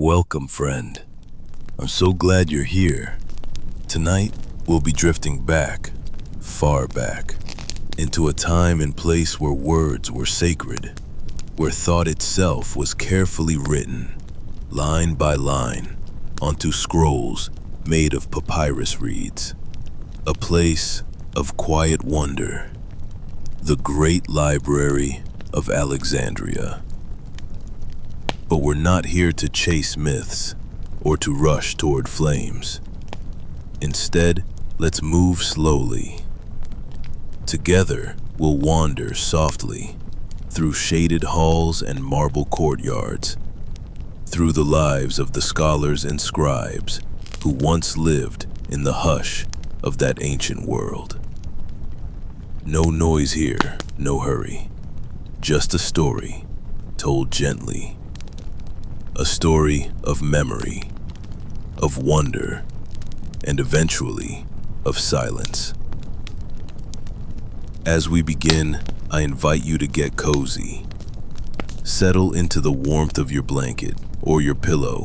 Welcome, friend. I'm so glad you're here. Tonight, we'll be drifting back, far back, into a time and place where words were sacred, where thought itself was carefully written, line by line, onto scrolls made of papyrus reeds. A place of quiet wonder, the great library of Alexandria. But we're not here to chase myths or to rush toward flames. Instead, let's move slowly. Together, we'll wander softly through shaded halls and marble courtyards, through the lives of the scholars and scribes who once lived in the hush of that ancient world. No noise here, no hurry, just a story told gently. A story of memory, of wonder, and eventually of silence. As we begin, I invite you to get cozy. Settle into the warmth of your blanket or your pillow,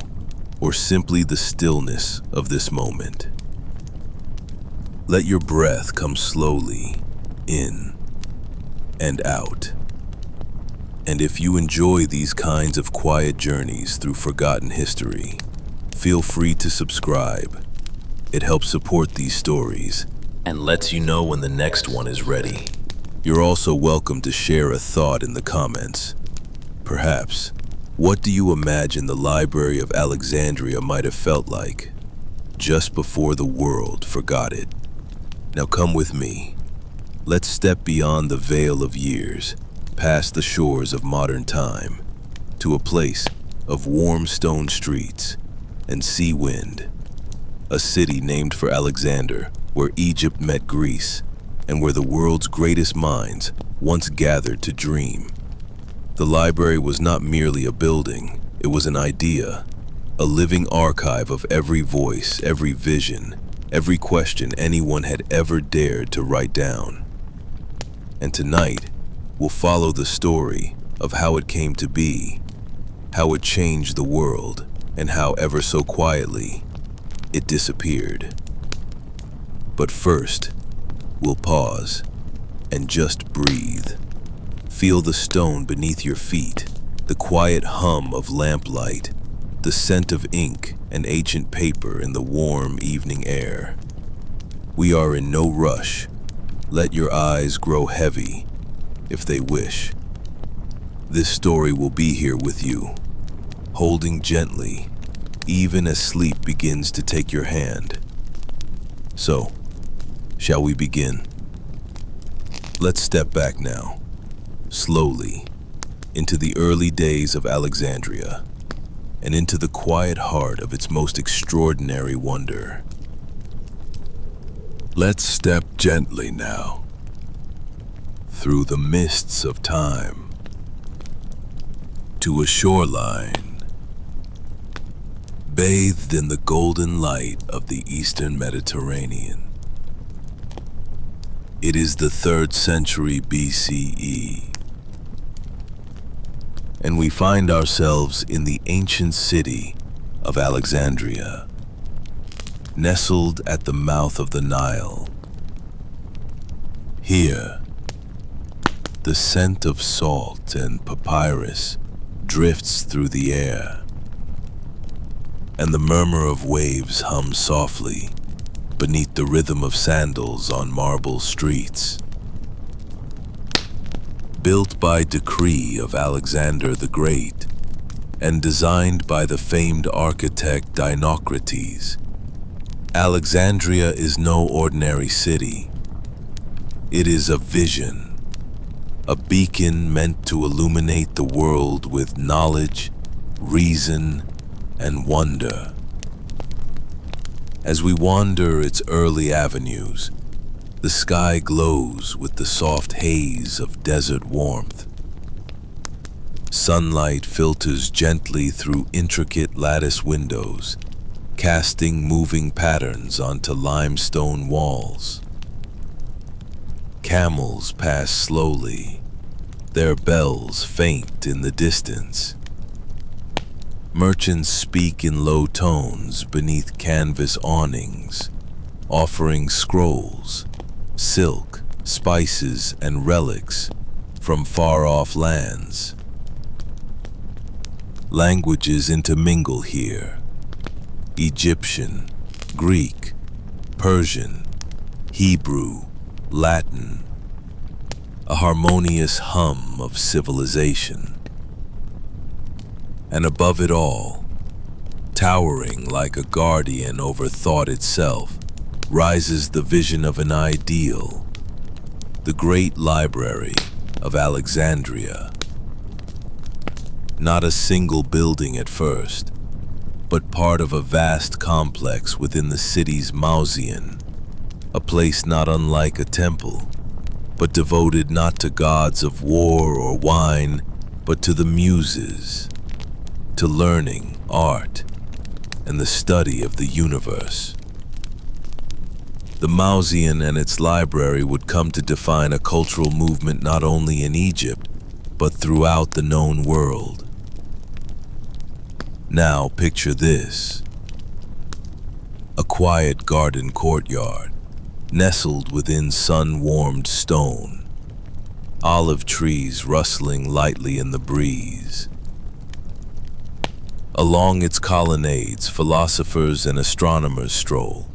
or simply the stillness of this moment. Let your breath come slowly in and out. And if you enjoy these kinds of quiet journeys through forgotten history, feel free to subscribe. It helps support these stories and lets you know when the next one is ready. You're also welcome to share a thought in the comments. Perhaps, what do you imagine the Library of Alexandria might have felt like just before the world forgot it? Now come with me. Let's step beyond the veil of years, past the shores of modern time, to a place of warm stone streets and sea wind, a city named for Alexander, where Egypt met Greece, and where the world's greatest minds once gathered to dream. The library was not merely a building, it was an idea, a living archive of every voice, every vision, every question anyone had ever dared to write down. And tonight, we'll follow the story of how it came to be, how it changed the world, and how ever so quietly it disappeared. But first, we'll pause and just breathe. Feel the stone beneath your feet, the quiet hum of lamplight, the scent of ink and ancient paper in the warm evening air. We are in no rush. Let your eyes grow heavy if they wish. This story will be here with you, holding gently, even as sleep begins to take your hand. So, shall we begin? Let's step back now, slowly, into the early days of Alexandria, and into the quiet heart of its most extraordinary wonder. Let's step gently now, through the mists of time, to a shoreline, bathed in the golden light of the Eastern Mediterranean. It is the 3rd century BCE, and we find ourselves in the ancient city of Alexandria, nestled at the mouth of the Nile. Here, the scent of salt and papyrus drifts through the air, and the murmur of waves hums softly beneath the rhythm of sandals on marble streets. Built by decree of Alexander the Great and designed by the famed architect Dinocrates, Alexandria is no ordinary city. It is a vision, a beacon meant to illuminate the world with knowledge, reason, and wonder. As we wander its early avenues, the sky glows with the soft haze of desert warmth. Sunlight filters gently through intricate lattice windows, casting moving patterns onto limestone walls. Camels pass slowly, their bells faint in the distance. Merchants speak in low tones beneath canvas awnings, offering scrolls, silk, spices, and relics from far-off lands. Languages intermingle here: Egyptian, Greek, Persian, Hebrew, Latin, a harmonious hum of civilization. And above it all, towering like a guardian over thought itself, rises the vision of an ideal, the great library of Alexandria. Not a single building at first, but part of a vast complex within the city's mausoleum, a place not unlike a temple, but devoted not to gods of war or wine, but to the muses, to learning, art, and the study of the universe. The mausoleum and its library would come to define a cultural movement not only in Egypt, but throughout the known world. Now picture this: a quiet garden courtyard, nestled within sun-warmed stone, olive trees rustling lightly in the breeze. Along its colonnades, philosophers and astronomers stroll,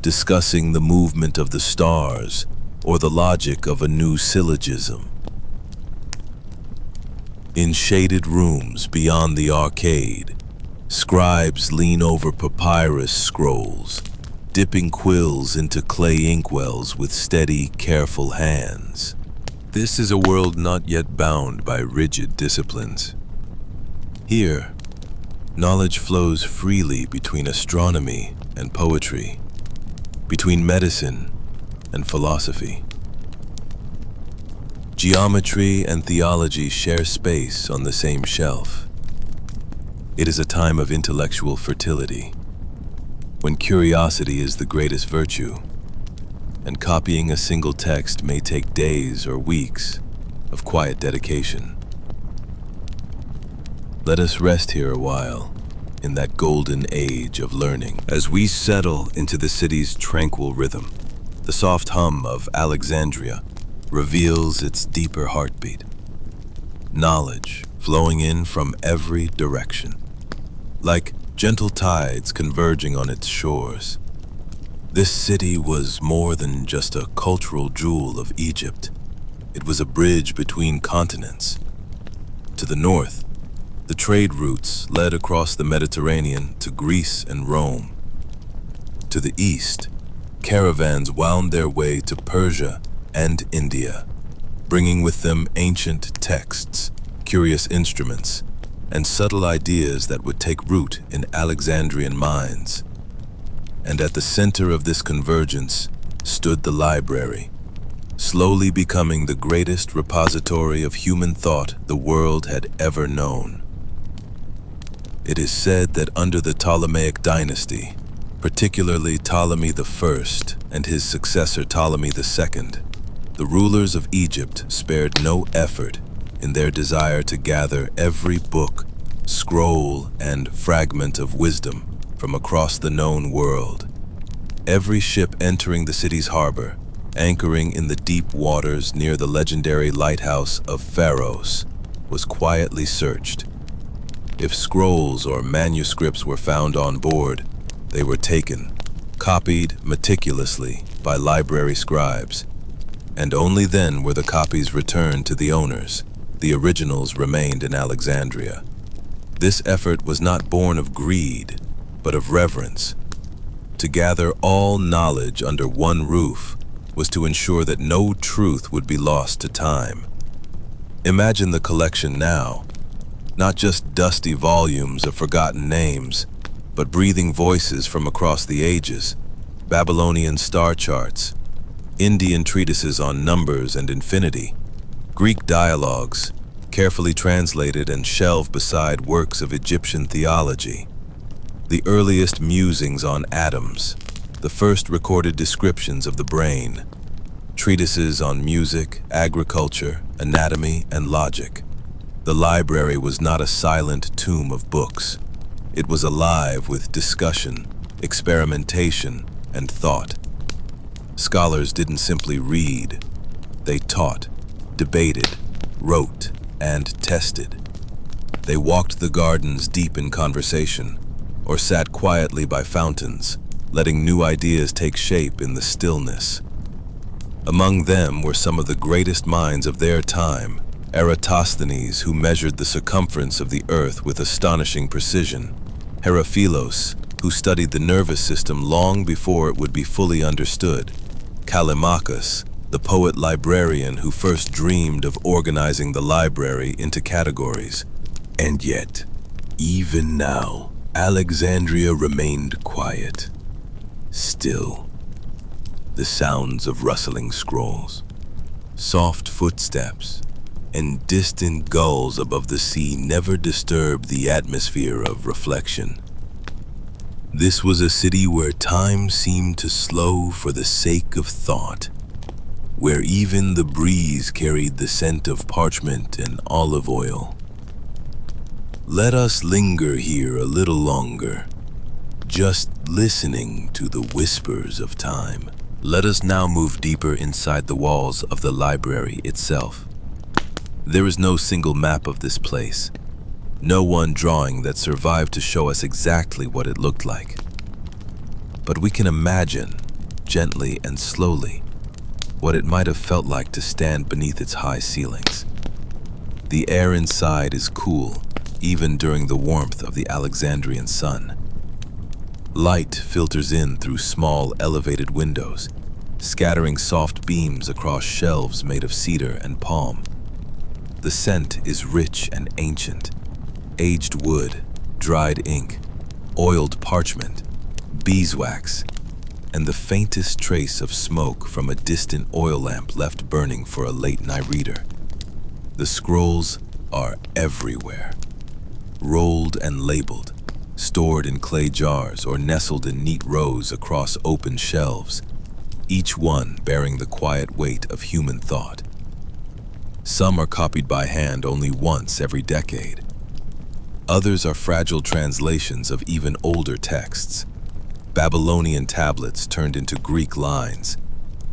discussing the movement of the stars or the logic of a new syllogism. In shaded rooms beyond the arcade, scribes lean over papyrus scrolls, dipping quills into clay inkwells with steady, careful hands. This is a world not yet bound by rigid disciplines. Here, knowledge flows freely between astronomy and poetry, between medicine and philosophy. Geometry and theology share space on the same shelf. It is a time of intellectual fertility, when curiosity is the greatest virtue, and copying a single text may take days or weeks of quiet dedication. Let us rest here a while, in that golden age of learning, as we settle into the city's tranquil rhythm. The soft hum of Alexandria reveals its deeper heartbeat. Knowledge flowing in from every direction, like gentle tides converging on its shores. This city was more than just a cultural jewel of Egypt. It was a bridge between continents. To the north, the trade routes led across the Mediterranean to Greece and Rome. To the east, caravans wound their way to Persia and India, bringing with them ancient texts, curious instruments, and subtle ideas that would take root in Alexandrian minds. And at the center of this convergence stood the library, slowly becoming the greatest repository of human thought the world had ever known. It is said that under the Ptolemaic dynasty, particularly Ptolemy I and his successor Ptolemy II, the rulers of Egypt spared no effort in their desire to gather every book, scroll, and fragment of wisdom from across the known world. Every ship entering the city's harbor, anchoring in the deep waters near the legendary lighthouse of Pharos, was quietly searched. If scrolls or manuscripts were found on board, they were taken, copied meticulously by library scribes, and only then were the copies returned to the owners. The originals remained in Alexandria. This effort was not born of greed, but of reverence. To gather all knowledge under one roof was to ensure that no truth would be lost to time. Imagine the collection now, not just dusty volumes of forgotten names, but breathing voices from across the ages, Babylonian star charts, Indian treatises on numbers and infinity, Greek dialogues, carefully translated and shelved beside works of Egyptian theology, the earliest musings on atoms, the first recorded descriptions of the brain, treatises on music, agriculture, anatomy, and logic. The library was not a silent tomb of books. It was alive with discussion, experimentation, and thought. Scholars didn't simply read, they taught, debated, wrote, and tested. They walked the gardens deep in conversation, or sat quietly by fountains, letting new ideas take shape in the stillness. Among them were some of the greatest minds of their time, Eratosthenes, who measured the circumference of the earth with astonishing precision, Herophilos, who studied the nervous system long before it would be fully understood, Callimachus, the poet-librarian who first dreamed of organizing the library into categories. And yet, even now, Alexandria remained quiet, still. The sounds of rustling scrolls, soft footsteps, and distant gulls above the sea never disturbed the atmosphere of reflection. This was a city where time seemed to slow for the sake of thought, where even the breeze carried the scent of parchment and olive oil. Let us linger here a little longer, just listening to the whispers of time. Let us now move deeper inside the walls of the library itself. There is no single map of this place, no one drawing that survived to show us exactly what it looked like. But we can imagine, gently and slowly, what it might have felt like to stand beneath its high ceilings. The air inside is cool, even during the warmth of the Alexandrian sun. Light filters in through small, elevated windows, scattering soft beams across shelves made of cedar and palm. The scent is rich and ancient. Aged wood, dried ink, oiled parchment, beeswax, and the faintest trace of smoke from a distant oil lamp left burning for a late-night reader. The scrolls are everywhere, rolled and labeled, stored in clay jars or nestled in neat rows across open shelves, each one bearing the quiet weight of human thought. Some are copied by hand only once every decade. Others are fragile translations of even older texts, Babylonian tablets turned into Greek lines,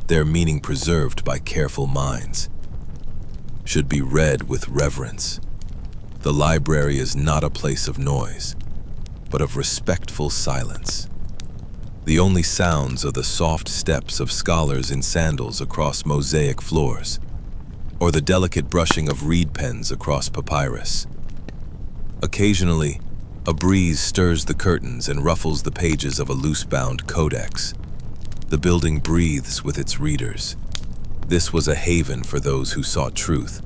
their meaning preserved by careful minds. Should be read with reverence. The library is not a place of noise, but of respectful silence. The only sounds are the soft steps of scholars in sandals across mosaic floors, or the delicate brushing of reed pens across papyrus. Occasionally, a breeze stirs the curtains and ruffles the pages of a loose-bound codex. The building breathes with its readers. This was a haven for those who sought truth,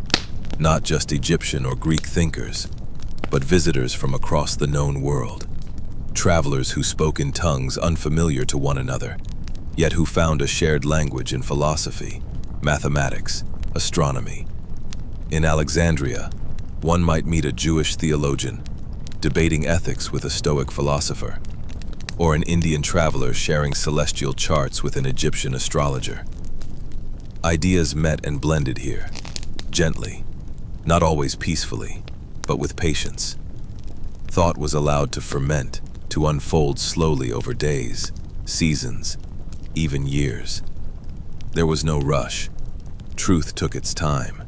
not just Egyptian or Greek thinkers, but visitors from across the known world. Travelers who spoke in tongues unfamiliar to one another, yet who found a shared language in philosophy, mathematics, astronomy. In Alexandria, one might meet a Jewish theologian, debating ethics with a Stoic philosopher, or an Indian traveler sharing celestial charts with an Egyptian astrologer. Ideas met and blended here, gently, not always peacefully, but with patience. Thought was allowed to ferment, to unfold slowly over days, seasons, even years. There was no rush. Truth took its time.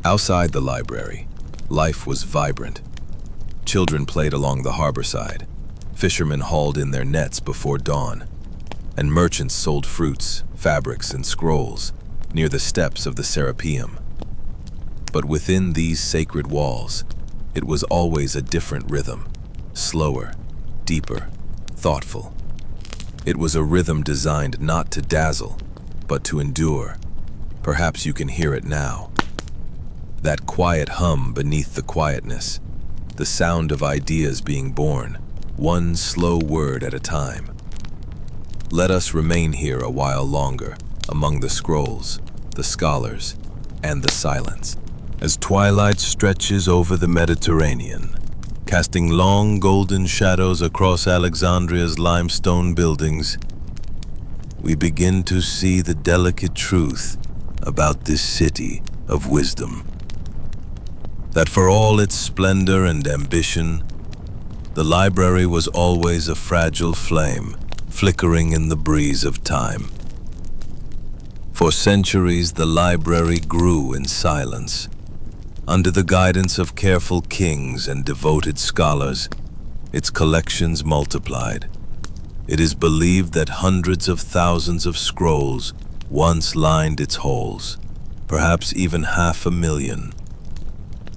Outside the library, life was vibrant. Children played along the harbor side, fishermen hauled in their nets before dawn, and merchants sold fruits, fabrics, and scrolls near the steps of the Serapeum. But within these sacred walls, it was always a different rhythm, slower, deeper, thoughtful. It was a rhythm designed not to dazzle, but to endure. Perhaps you can hear it now. That quiet hum beneath the quietness, the sound of ideas being born, one slow word at a time. Let us remain here a while longer, among the scrolls, the scholars, and the silence. As twilight stretches over the Mediterranean, casting long golden shadows across Alexandria's limestone buildings, we begin to see the delicate truth about this city of wisdom. That for all its splendor and ambition, The library was always a fragile flame, flickering in the breeze of time. For centuries, the library grew in silence. Under the guidance of careful kings and devoted scholars, its collections multiplied. It is believed that hundreds of thousands of scrolls once lined its halls, perhaps even 500,000,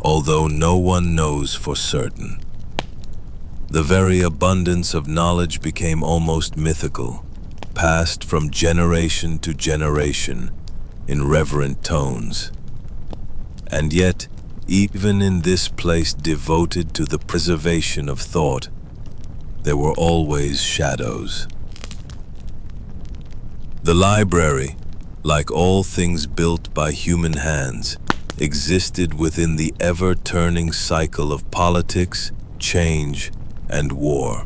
although no one knows for certain. The very abundance of knowledge became almost mythical, passed from generation to generation in reverent tones. And yet, even in this place devoted to the preservation of thought, there were always shadows. The library, like all things built by human hands, existed within the ever-turning cycle of politics, change, and war.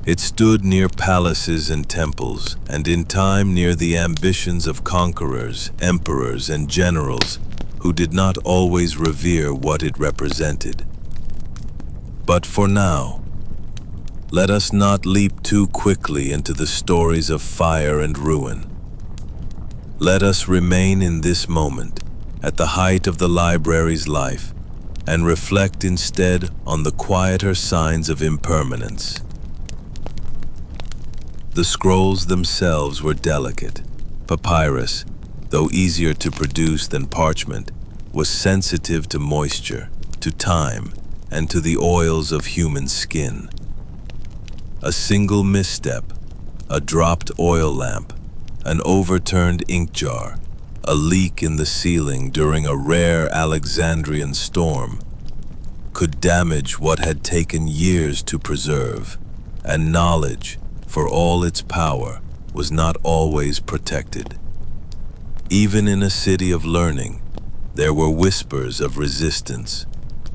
It stood near palaces and temples, and in time near the ambitions of conquerors, emperors, and generals who did not always revere what it represented. But for now, let us not leap too quickly into the stories of fire and ruin. Let us remain in this moment, at the height of the library's life, and reflect instead on the quieter signs of impermanence. The scrolls themselves were delicate. Papyrus, though easier to produce than parchment, was sensitive to moisture, to time, and to the oils of human skin. A single misstep, a dropped oil lamp, an overturned ink jar, a leak in the ceiling during a rare Alexandrian storm, could damage what had taken years to preserve, and knowledge, for all its power, was not always protected. Even in a city of learning, there were whispers of resistance,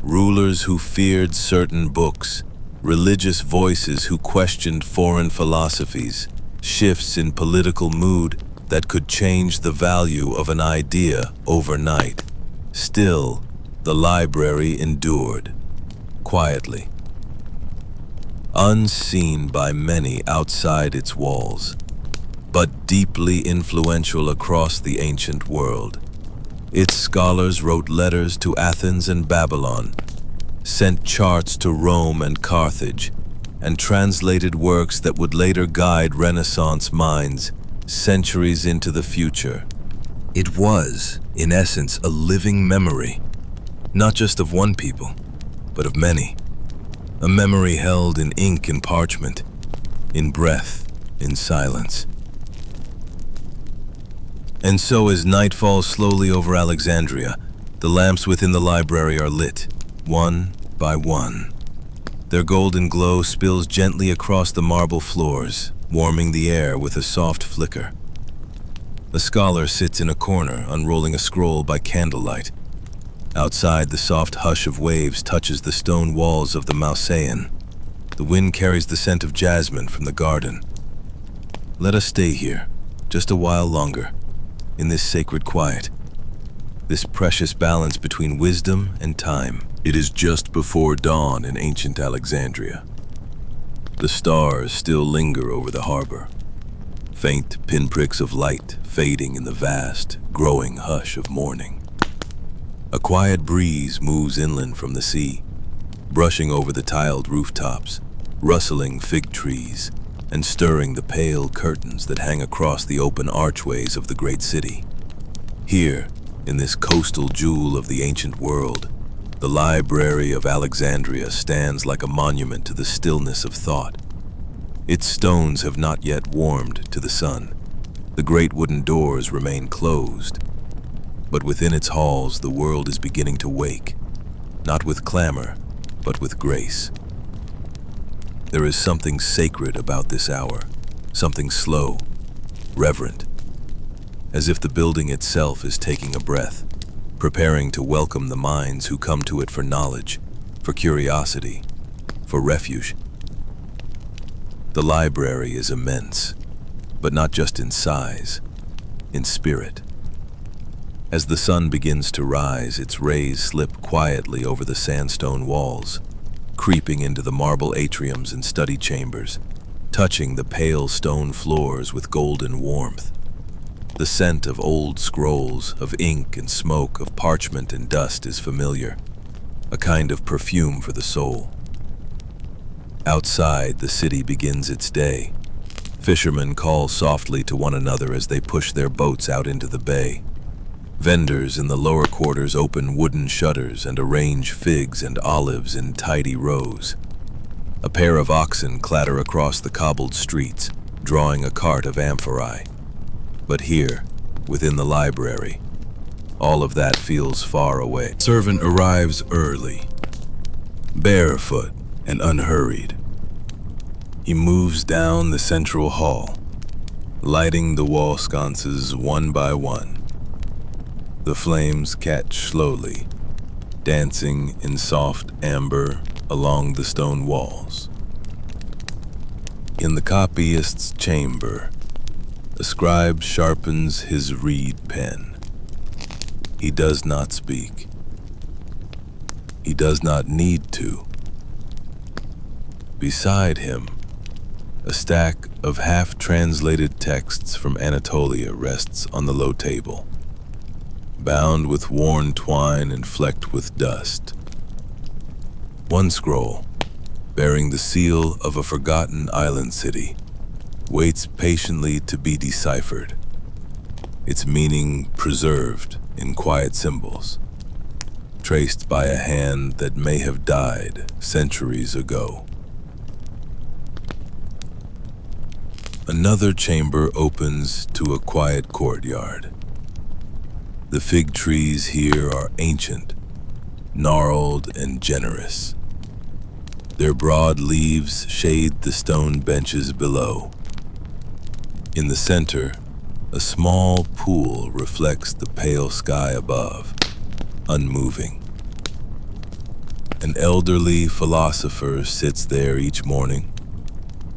rulers who feared certain books, religious voices who questioned foreign philosophies, shifts in political mood that could change the value of an idea overnight. Still, the library endured, quietly, unseen by many outside its walls, but deeply influential across the ancient world. Its scholars wrote letters to Athens and Babylon, sent charts to Rome and Carthage, and translated works that would later guide Renaissance minds centuries into the future. It was, in essence, a living memory, not just of one people, but of many. A memory held in ink and parchment, in breath, in silence. And so as night falls slowly over Alexandria, the lamps within the library are lit, one by one. Their golden glow spills gently across the marble floors, warming the air with a soft flicker. The scholar sits in a corner, unrolling a scroll by candlelight. Outside, the soft hush of waves touches the stone walls of the Mausean. The wind carries the scent of jasmine from the garden. Let us stay here, just a while longer, in this sacred quiet, this precious balance between wisdom and time. It is just before dawn in ancient Alexandria. The stars still linger over the harbor, faint pinpricks of light fading in the vast, growing hush of morning. A quiet breeze moves inland from the sea, brushing over the tiled rooftops, rustling fig trees, and stirring the pale curtains that hang across the open archways of the great city. Here, in this coastal jewel of the ancient world, the Library of Alexandria stands like a monument to the stillness of thought. Its stones have not yet warmed to the sun. The great wooden doors remain closed. But within its halls, the world is beginning to wake, not with clamor, but with grace. There is something sacred about this hour, something slow, reverent, as if the building itself is taking a breath, preparing to welcome the minds who come to it for knowledge, for curiosity, for refuge. The library is immense, but not just in size, in spirit. As the sun begins to rise, its rays slip quietly over the sandstone walls, creeping into the marble atriums and study chambers, touching the pale stone floors with golden warmth. The scent of old scrolls, of ink and smoke, of parchment and dust is familiar, a kind of perfume for the soul. Outside, the city begins its day. Fishermen call softly to one another as they push their boats out into the bay. Vendors in the lower quarters open wooden shutters and arrange figs and olives in tidy rows. A pair of oxen clatter across the cobbled streets, drawing a cart of amphorae. But here, within the library, all of that feels far away. Servant arrives early, barefoot and unhurried. He moves down the central hall, lighting the wall sconces one by one. The flames catch slowly, dancing in soft amber along the stone walls. In the copyist's chamber, a scribe sharpens his reed pen. He does not speak. He does not need to. Beside him, a stack of half-translated texts from Anatolia rests on the low table, bound with worn twine and flecked with dust. One scroll, bearing the seal of a forgotten island city, waits patiently to be deciphered, its meaning preserved in quiet symbols, traced by a hand that may have died centuries ago. Another chamber opens to a quiet courtyard. The fig trees here are ancient, gnarled and generous. Their broad leaves shade the stone benches below. In the center, a small pool reflects the pale sky above, unmoving. An elderly philosopher sits there each morning,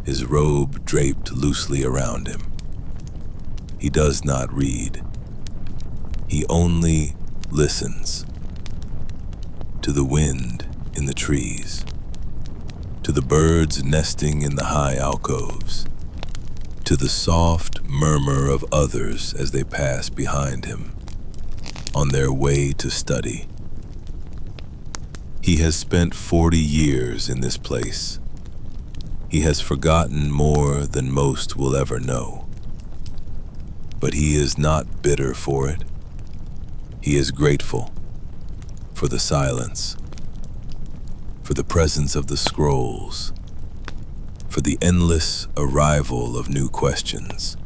his robe draped loosely around him. He does not read. He only listens. To the wind in the trees, to the birds nesting in the high alcoves, to the soft murmur of others as they pass behind him, on their way to study. He has spent 40 years in this place. He has forgotten more than most will ever know. But he is not bitter for it. He is grateful for the silence, for the presence of the scrolls, for the endless arrival of new questions.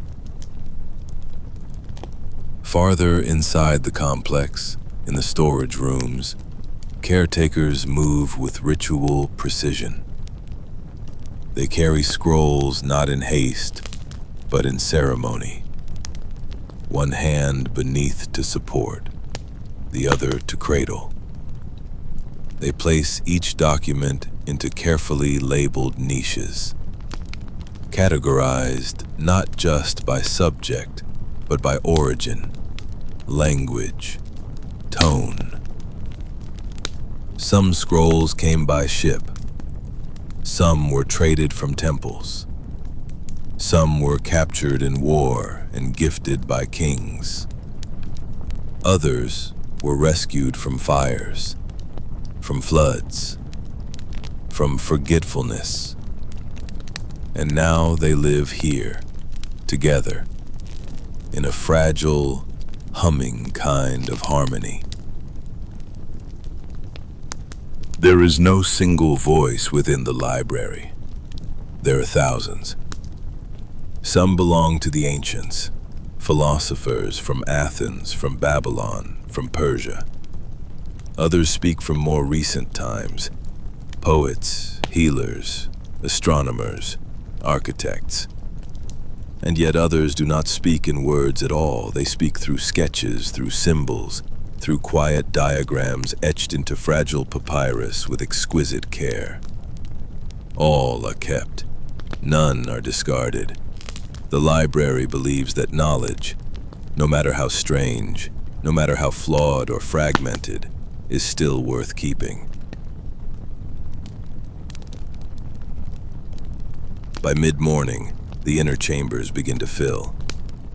Farther inside the complex, in the storage rooms, caretakers move with ritual precision. They carry scrolls not in haste, but in ceremony. One hand beneath to support, the other to cradle. They place each document into carefully labeled niches, categorized not just by subject, but by origin, language, tone. Some scrolls came by ship. Some were traded from temples. Some were captured in war and gifted by kings. Others were rescued from fires, from floods, from forgetfulness. And now they live here, together, in a fragile, humming kind of harmony. There is no single voice within the library. There are thousands. Some belong to the ancients, philosophers from Athens, from Babylon, from Persia. Others speak from more recent times, poets, healers, astronomers, architects. And yet others do not speak in words at all. They speak through sketches, through symbols, through quiet diagrams etched into fragile papyrus with exquisite care. All are kept. None are discarded. The library believes that knowledge, no matter how strange, no matter how flawed or fragmented, is still worth keeping. By mid-morning, the inner chambers begin to fill.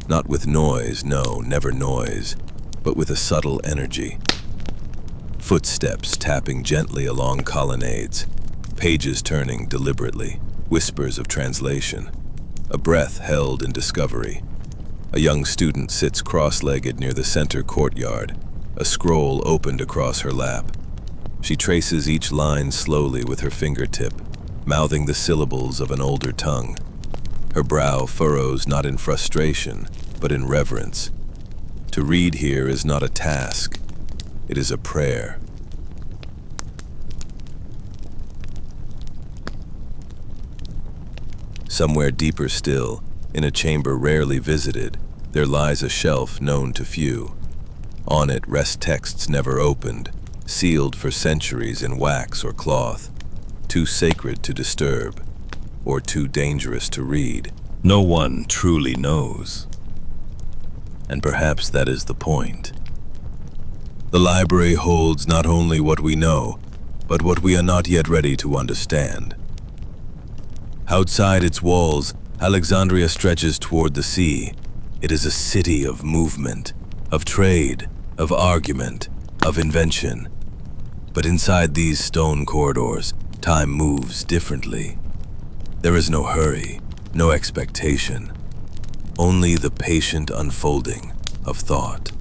Not with noise, no, never noise, but with a subtle energy. Footsteps tapping gently along colonnades, pages turning deliberately, whispers of translation, a breath held in discovery. A young student sits cross-legged near the center courtyard, a scroll opened across her lap. She traces each line slowly with her fingertip, mouthing the syllables of an older tongue. Her brow furrows not in frustration, but in reverence. To read here is not a task, it is a prayer. Somewhere deeper still, in a chamber rarely visited, there lies a shelf known to few. On it rest texts never opened, sealed for centuries in wax or cloth, too sacred to disturb, or too dangerous to read. No one truly knows. And perhaps that is the point. The library holds not only what we know, but what we are not yet ready to understand. Outside its walls, Alexandria stretches toward the sea. It is a city of movement, of trade, of argument, of invention. But inside these stone corridors, time moves differently. There is no hurry, no expectation, only the patient unfolding of thought.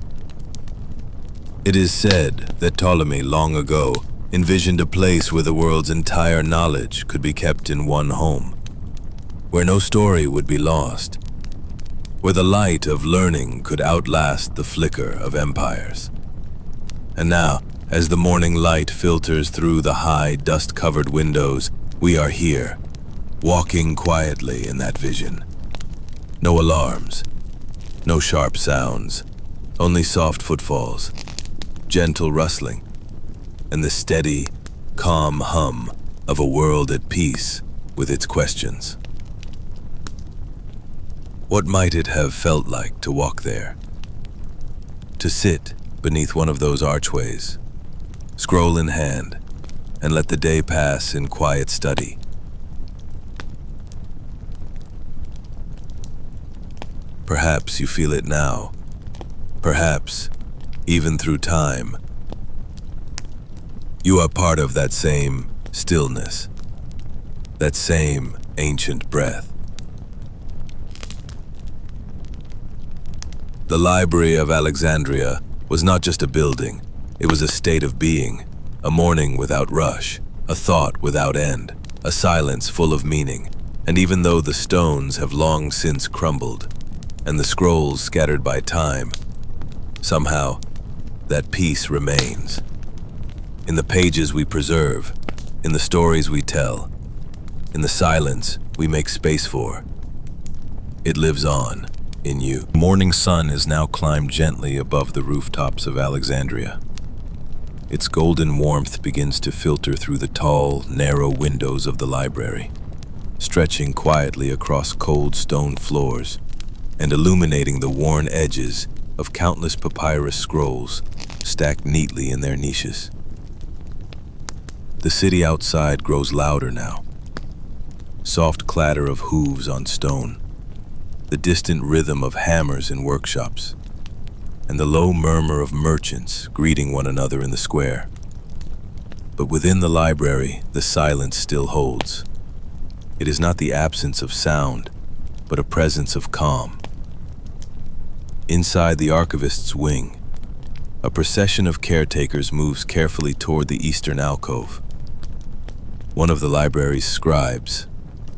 It is said that Ptolemy long ago envisioned a place where the world's entire knowledge could be kept in one home, where no story would be lost, where the light of learning could outlast the flicker of empires. And now, as the morning light filters through the high, dust-covered windows, we are here, walking quietly in that vision. No alarms, no sharp sounds, only soft footfalls, gentle rustling, and the steady, calm hum of a world at peace with its questions. What might it have felt like to walk there? To sit beneath one of those archways, scroll in hand, and let the day pass in quiet study. Perhaps you feel it now. Perhaps, even through time, you are part of that same stillness, that same ancient breath. The Library of Alexandria was not just a building, it was a state of being, a morning without rush, a thought without end, a silence full of meaning. And even though the stones have long since crumbled, and the scrolls scattered by time, somehow that peace remains. In the pages we preserve, in the stories we tell, in the silence we make space for. It lives on in you. The morning sun has now climbed gently above the rooftops of Alexandria. Its golden warmth begins to filter through the tall, narrow windows of the library, stretching quietly across cold stone floors and illuminating the worn edges of countless papyrus scrolls stacked neatly in their niches. The city outside grows louder now. Soft clatter of hooves on stone, the distant rhythm of hammers in workshops, and the low murmur of merchants greeting one another in the square. But within the library, the silence still holds. It is not the absence of sound, but a presence of calm. Inside the archivist's wing, a procession of caretakers moves carefully toward the eastern alcove. One of the library's scribes,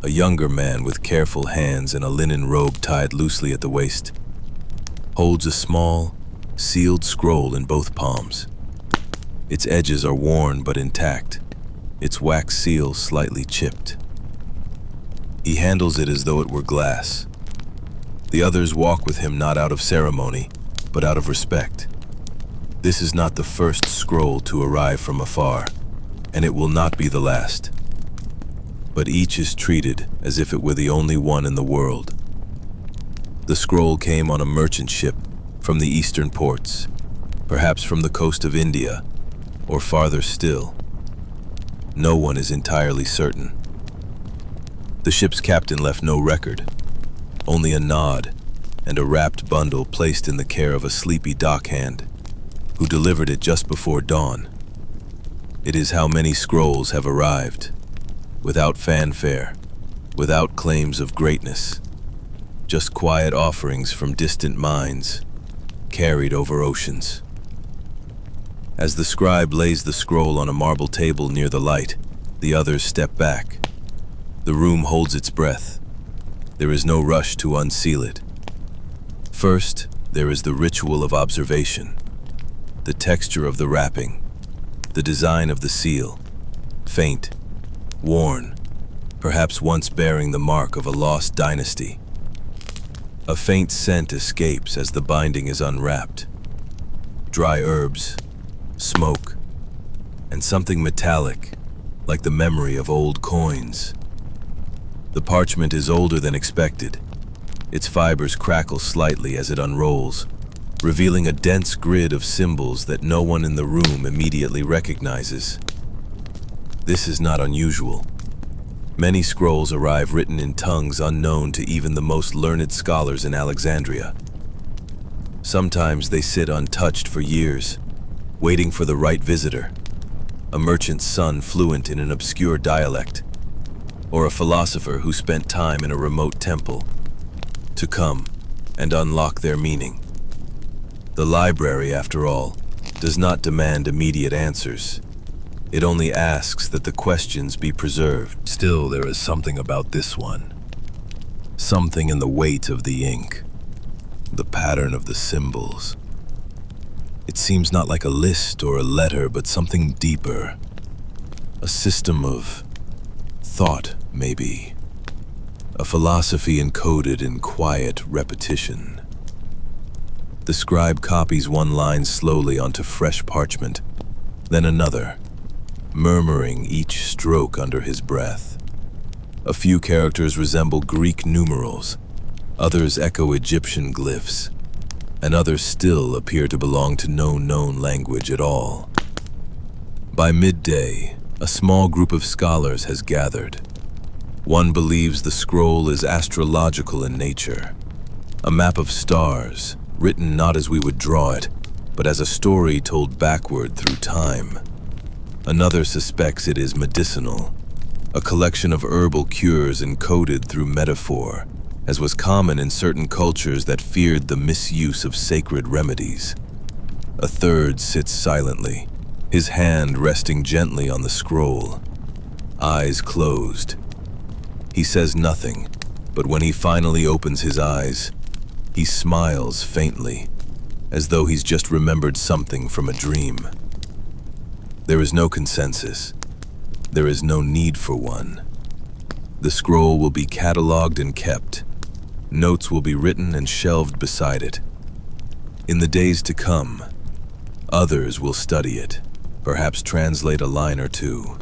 a younger man with careful hands and a linen robe tied loosely at the waist, holds a small, sealed scroll in both palms. Its edges are worn but intact, its wax seal slightly chipped. He handles it as though it were glass. The others walk with him not out of ceremony, but out of respect. This is not the first scroll to arrive from afar, and it will not be the last. But each is treated as if it were the only one in the world. The scroll came on a merchant ship from the eastern ports, perhaps from the coast of India, or farther still. No one is entirely certain. The ship's captain left no record, only a nod and a wrapped bundle placed in the care of a sleepy dockhand, who delivered it just before dawn. It is how many scrolls have arrived, without fanfare, without claims of greatness, just quiet offerings from distant minds, carried over oceans. As the scribe lays the scroll on a marble table near the light, the others step back. The room holds its breath. There is no rush to unseal it. First, there is the ritual of observation, the texture of the wrapping, the design of the seal, faint, worn, perhaps once bearing the mark of a lost dynasty. A faint scent escapes as the binding is unwrapped. Dry herbs, smoke, and something metallic, like the memory of old coins. The parchment is older than expected. Its fibers crackle slightly as it unrolls, revealing a dense grid of symbols that no one in the room immediately recognizes. This is not unusual. Many scrolls arrive written in tongues unknown to even the most learned scholars in Alexandria. Sometimes they sit untouched for years, waiting for the right visitor, a merchant's son fluent in an obscure dialect, or a philosopher who spent time in a remote temple, to come and unlock their meaning. The library, after all, does not demand immediate answers. It only asks that the questions be preserved. Still, there is something about this one. Something in the weight of the ink, the pattern of the symbols. It seems not like a list or a letter, but something deeper. A system of thought, maybe. A philosophy encoded in quiet repetition. The scribe copies one line slowly onto fresh parchment, then another, murmuring each stroke under his breath. A few characters resemble Greek numerals, others echo Egyptian glyphs, and others still appear to belong to no known language at all. By midday, a small group of scholars has gathered. One believes the scroll is astrological in nature, a map of stars, written not as we would draw it, but as a story told backward through time. Another suspects it is medicinal, a collection of herbal cures encoded through metaphor, as was common in certain cultures that feared the misuse of sacred remedies. A third sits silently, his hand resting gently on the scroll, eyes closed. He says nothing, but when he finally opens his eyes, he smiles faintly, as though he's just remembered something from a dream. There is no consensus. There is no need for one. The scroll will be cataloged and kept. Notes will be written and shelved beside it. In the days to come, others will study it, perhaps translate a line or two.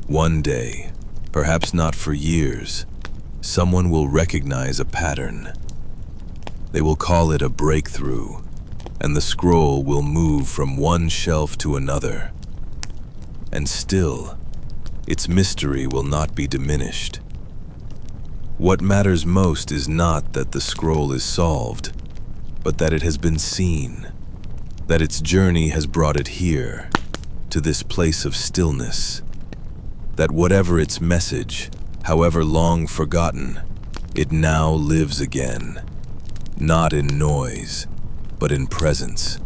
One day, perhaps not for years, someone will recognize a pattern. They will call it a breakthrough, and the scroll will move from one shelf to another. And still, its mystery will not be diminished. What matters most is not that the scroll is solved, but that it has been seen, that its journey has brought it here, to this place of stillness, that whatever its message, however long forgotten, it now lives again, not in noise, but in presence.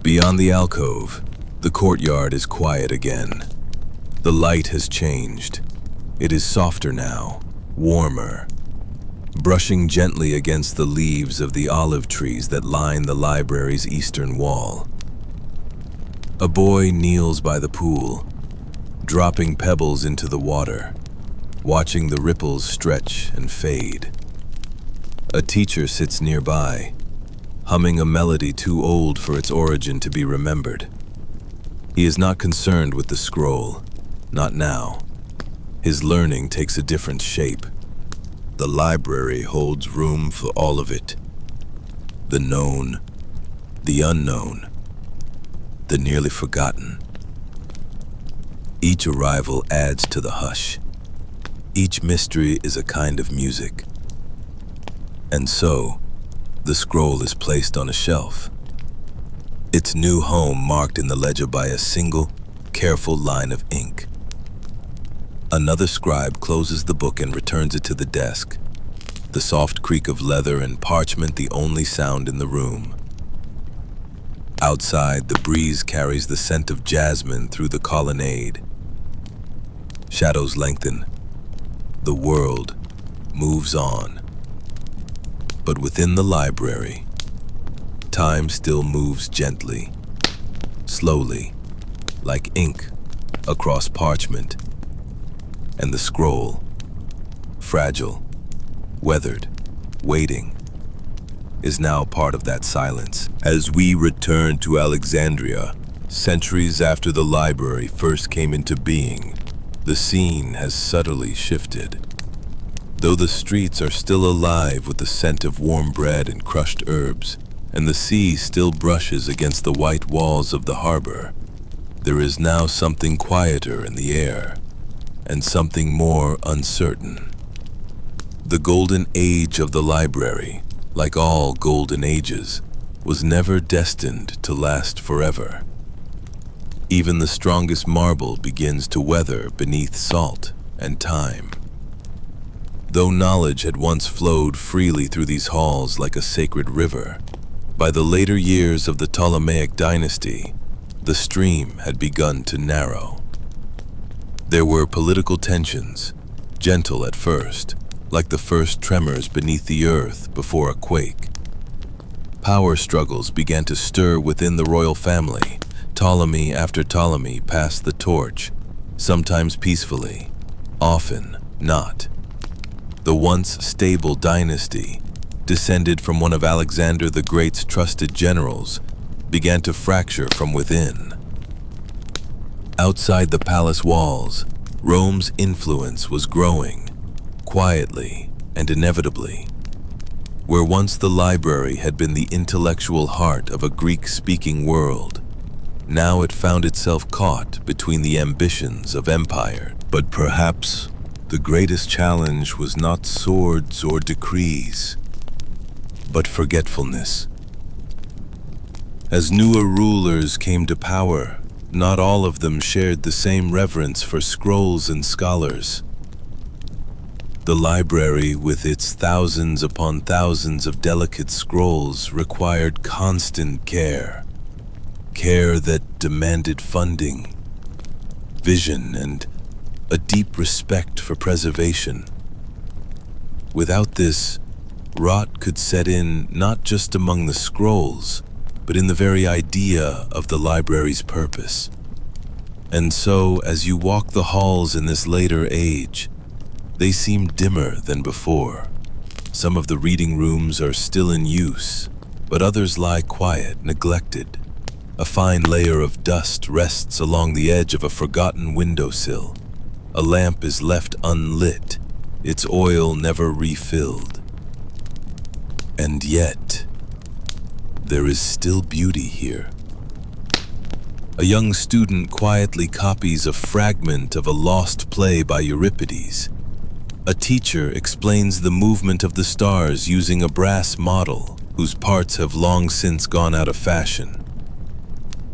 Beyond the alcove, the courtyard is quiet again. The light has changed. It is softer now, warmer, brushing gently against the leaves of the olive trees that line the library's eastern wall. A boy kneels by the pool, dropping pebbles into the water, watching the ripples stretch and fade. A teacher sits nearby, humming a melody too old for its origin to be remembered. He is not concerned with the scroll, not now. His learning takes a different shape. The library holds room for all of it. The known, the unknown, the nearly forgotten. Each arrival adds to the hush, Each mystery is a kind of music. And so, the scroll is placed on a shelf, its new home marked in the ledger by a single, careful line of ink. Another scribe closes the book and returns it to the desk, the soft creak of leather and parchment the only sound in the room. Outside, the breeze carries the scent of jasmine through the colonnade. Shadows lengthen. The world moves on. But within the library, time still moves gently, slowly, like ink across parchment. And the scroll, fragile, weathered, waiting, is now part of that silence. As we return to Alexandria, centuries after the library first came into being, the scene has subtly shifted. Though the streets are still alive with the scent of warm bread and crushed herbs, and the sea still brushes against the white walls of the harbor, there is now something quieter in the air, and something more uncertain. The golden age of the library, like all golden ages, was never destined to last forever. Even the strongest marble begins to weather beneath salt and time. Though knowledge had once flowed freely through these halls like a sacred river, by the later years of the Ptolemaic dynasty, the stream had begun to narrow. There were political tensions, gentle at first, like the first tremors beneath the earth before a quake. Power struggles began to stir within the royal family. Ptolemy after Ptolemy passed the torch, sometimes peacefully, often not. The once stable dynasty, descended from one of Alexander the Great's trusted generals, began to fracture from within. Outside the palace walls, Rome's influence was growing, quietly and inevitably. Where once the library had been the intellectual heart of a Greek-speaking world, now it found itself caught between the ambitions of empire. But perhaps the greatest challenge was not swords or decrees, but forgetfulness. As newer rulers came to power, not all of them shared the same reverence for scrolls and scholars. The library, with its thousands upon thousands of delicate scrolls, required constant care. Care that demanded funding, vision, and a deep respect for preservation. Without this, rot could set in not just among the scrolls, but in the very idea of the library's purpose. And so, as you walk the halls in this later age, they seem dimmer than before. Some of the reading rooms are still in use, but others lie quiet, neglected. A fine layer of dust rests along the edge of a forgotten windowsill. A lamp is left unlit, its oil never refilled. And yet, there is still beauty here. A young student quietly copies a fragment of a lost play by Euripides. A teacher explains the movement of the stars using a brass model whose parts have long since gone out of fashion.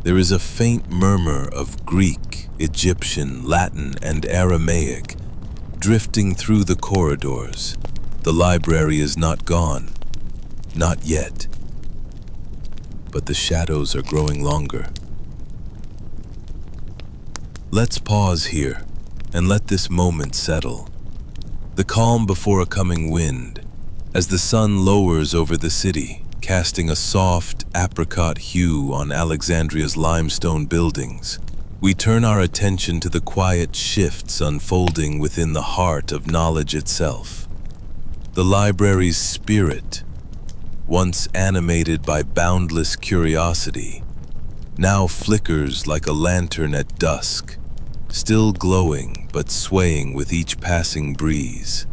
There is a faint murmur of Greek, Egyptian, Latin, and Aramaic drifting through the corridors. The library is not gone, not yet. But the shadows are growing longer. Let's pause here and let this moment settle. The calm before a coming wind, as the sun lowers over the city, casting a soft apricot hue on Alexandria's limestone buildings, we turn our attention to the quiet shifts unfolding within the heart of knowledge itself. The library's spirit, once animated by boundless curiosity, now flickers like a lantern at dusk, still glowing but swaying with each passing breeze.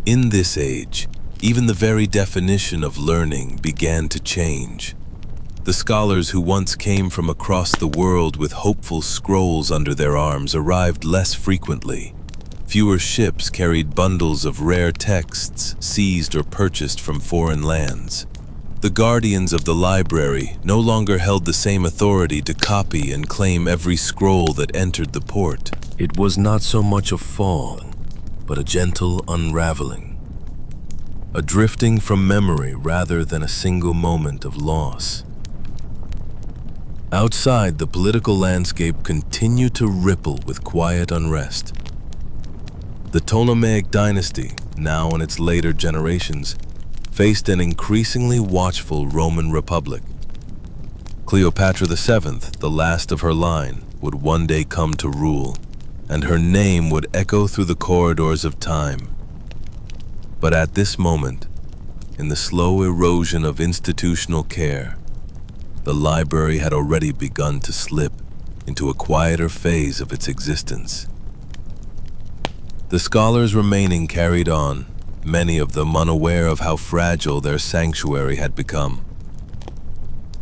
In this age, even the very definition of learning began to change. The scholars who once came from across the world with hopeful scrolls under their arms arrived less frequently. Fewer ships carried bundles of rare texts seized or purchased from foreign lands. The guardians of the library no longer held the same authority to copy and claim every scroll that entered the port. It was not so much a fall, but a gentle unraveling. A drifting from memory rather than a single moment of loss. Outside, the political landscape continued to ripple with quiet unrest. The Ptolemaic dynasty, now in its later generations, faced an increasingly watchful Roman Republic. Cleopatra VII, the last of her line, would one day come to rule, and her name would echo through the corridors of time. But at this moment, in the slow erosion of institutional care, the library had already begun to slip into a quieter phase of its existence. The scholars remaining carried on, many of them unaware of how fragile their sanctuary had become.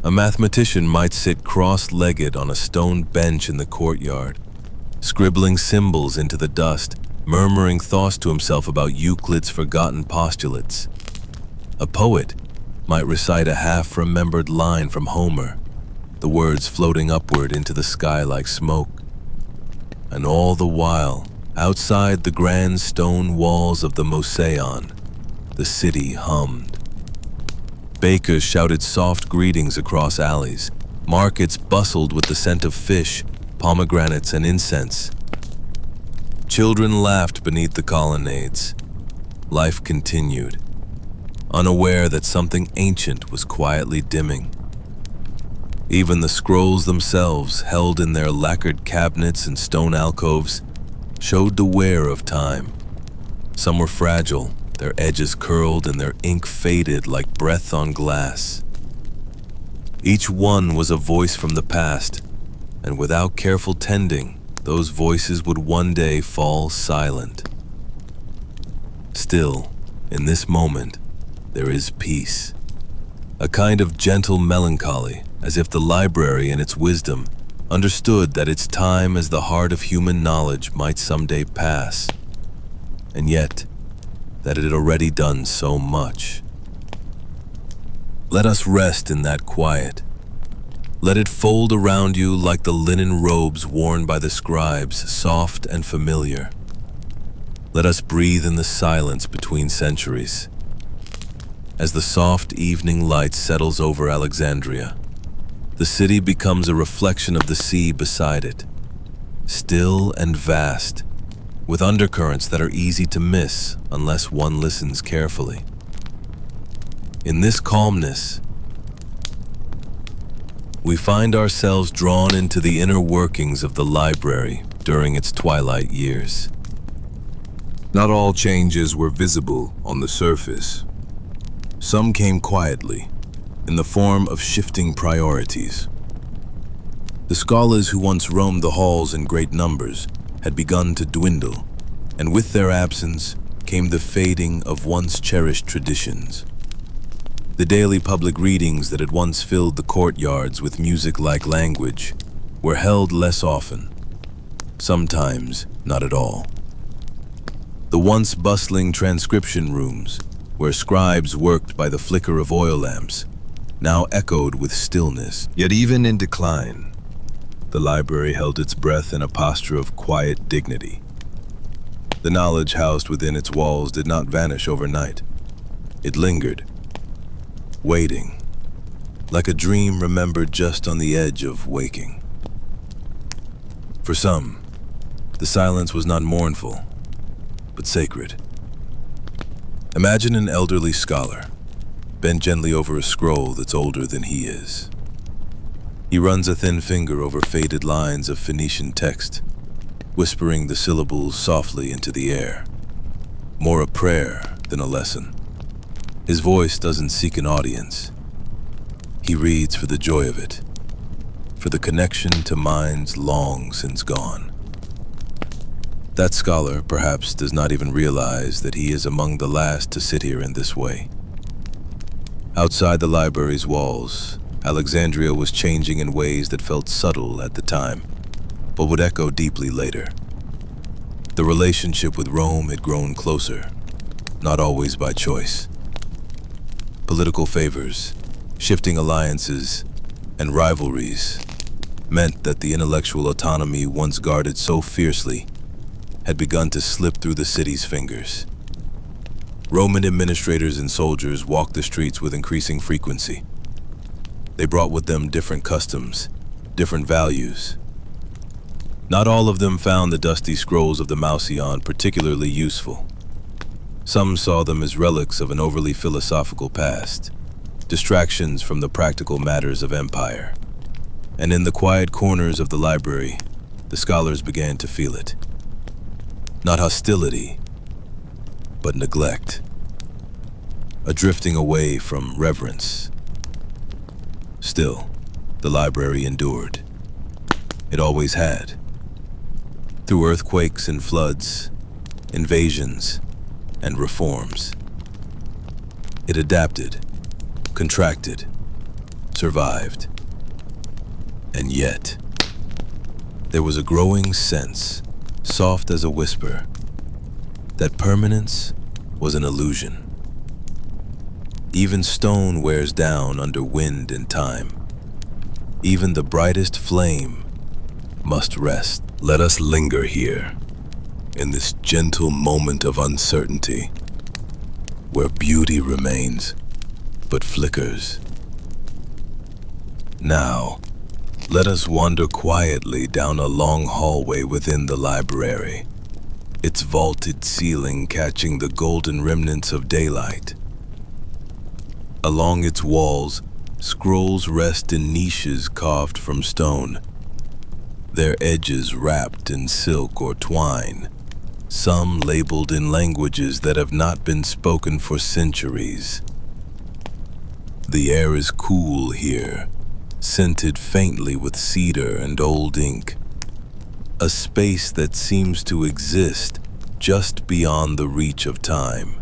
A mathematician might sit cross-legged on a stone bench in the courtyard, scribbling symbols into the dust, murmuring thoughts to himself about Euclid's forgotten postulates. A poet might recite a half-remembered line from Homer, the words floating upward into the sky like smoke. And all the while, outside the grand stone walls of the Mouseion, the city hummed. Bakers shouted soft greetings across alleys. Markets bustled with the scent of fish, pomegranates, and incense. Children laughed beneath the colonnades. Life continued, unaware that something ancient was quietly dimming. Even the scrolls themselves, held in their lacquered cabinets and stone alcoves, showed the wear of time. Some were fragile, their edges curled and their ink faded like breath on glass. Each one was a voice from the past, and without careful tending, those voices would one day fall silent. Still, in this moment, there is peace. A kind of gentle melancholy, as if the library in its wisdom understood that its time as the heart of human knowledge might someday pass, and yet that it had already done so much. Let us rest in that quiet. Let it fold around you like the linen robes worn by the scribes, soft and familiar. Let us breathe in the silence between centuries. As the soft evening light settles over Alexandria, the city becomes a reflection of the sea beside it, still and vast, with undercurrents that are easy to miss unless one listens carefully. In this calmness, we find ourselves drawn into the inner workings of the library during its twilight years. Not all changes were visible on the surface. Some came quietly, in the form of shifting priorities. The scholars who once roamed the halls in great numbers had begun to dwindle, and with their absence came the fading of once cherished traditions. The daily public readings that had once filled the courtyards with music-like language were held less often, sometimes not at all. The once bustling transcription rooms, where scribes worked by the flicker of oil lamps, now echoed with stillness. Yet even in decline, the library held its breath in a posture of quiet dignity. The knowledge housed within its walls did not vanish overnight. It lingered, waiting, like a dream remembered just on the edge of waking. For some, the silence was not mournful, but sacred. Imagine an elderly scholar, bent gently over a scroll that's older than he is. He runs a thin finger over faded lines of Phoenician text, whispering the syllables softly into the air, more a prayer than a lesson. His voice doesn't seek an audience. He reads for the joy of it, for the connection to minds long since gone. That scholar perhaps does not even realize that he is among the last to sit here in this way. Outside the library's walls, Alexandria was changing in ways that felt subtle at the time, but would echo deeply later. The relationship with Rome had grown closer, not always by choice. Political favors, shifting alliances, and rivalries meant that the intellectual autonomy once guarded so fiercely had begun to slip through the city's fingers. Roman administrators and soldiers walked the streets with increasing frequency. They brought with them different customs, different values. Not all of them found the dusty scrolls of the Mausion particularly useful. Some saw them as relics of an overly philosophical past, distractions from the practical matters of empire. And in the quiet corners of the library, the scholars began to feel it. Not hostility, but neglect. A drifting away from reverence. Still, the library endured. It always had. Through earthquakes and floods, invasions, and reforms. It adapted, contracted, survived. And yet, there was a growing sense, soft as a whisper, that permanence was an illusion. Even stone wears down under wind and time. Even the brightest flame must rest. Let us linger here, in this gentle moment of uncertainty, where beauty remains, but flickers. Now, let us wander quietly down a long hallway within the library, its vaulted ceiling catching the golden remnants of daylight. Along its walls, scrolls rest in niches carved from stone, their edges wrapped in silk or twine, some labeled in languages that have not been spoken for centuries. The air is cool here, scented faintly with cedar and old ink, a space that seems to exist just beyond the reach of time.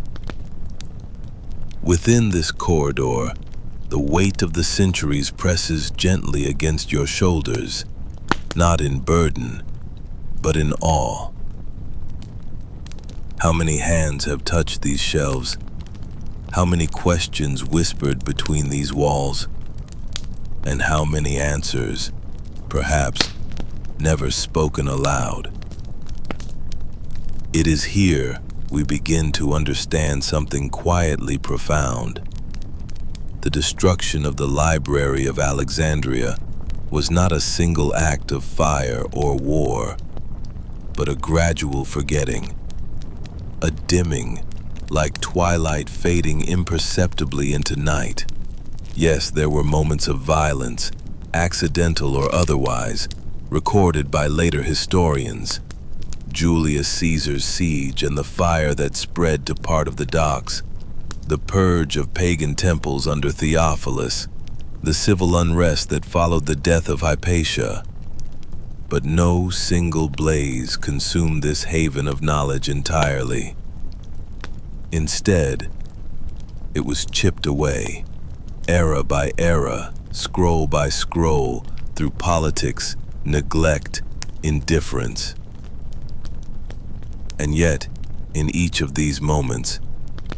Within this corridor, the weight of the centuries presses gently against your shoulders, not in burden, but in awe. How many hands have touched these shelves? How many questions whispered between these walls? And how many answers, perhaps, never spoken aloud? It is here we begin to understand something quietly profound. The destruction of the Library of Alexandria was not a single act of fire or war, but a gradual forgetting, a dimming, like twilight fading imperceptibly into night. Yes, there were moments of violence, accidental or otherwise, recorded by later historians. Julius Caesar's siege and the fire that spread to part of the docks, the purge of pagan temples under Theophilus, the civil unrest that followed the death of Hypatia. But no single blaze consumed this haven of knowledge entirely. Instead, it was chipped away, era by era, scroll by scroll, through politics, neglect, indifference. And yet, in each of these moments,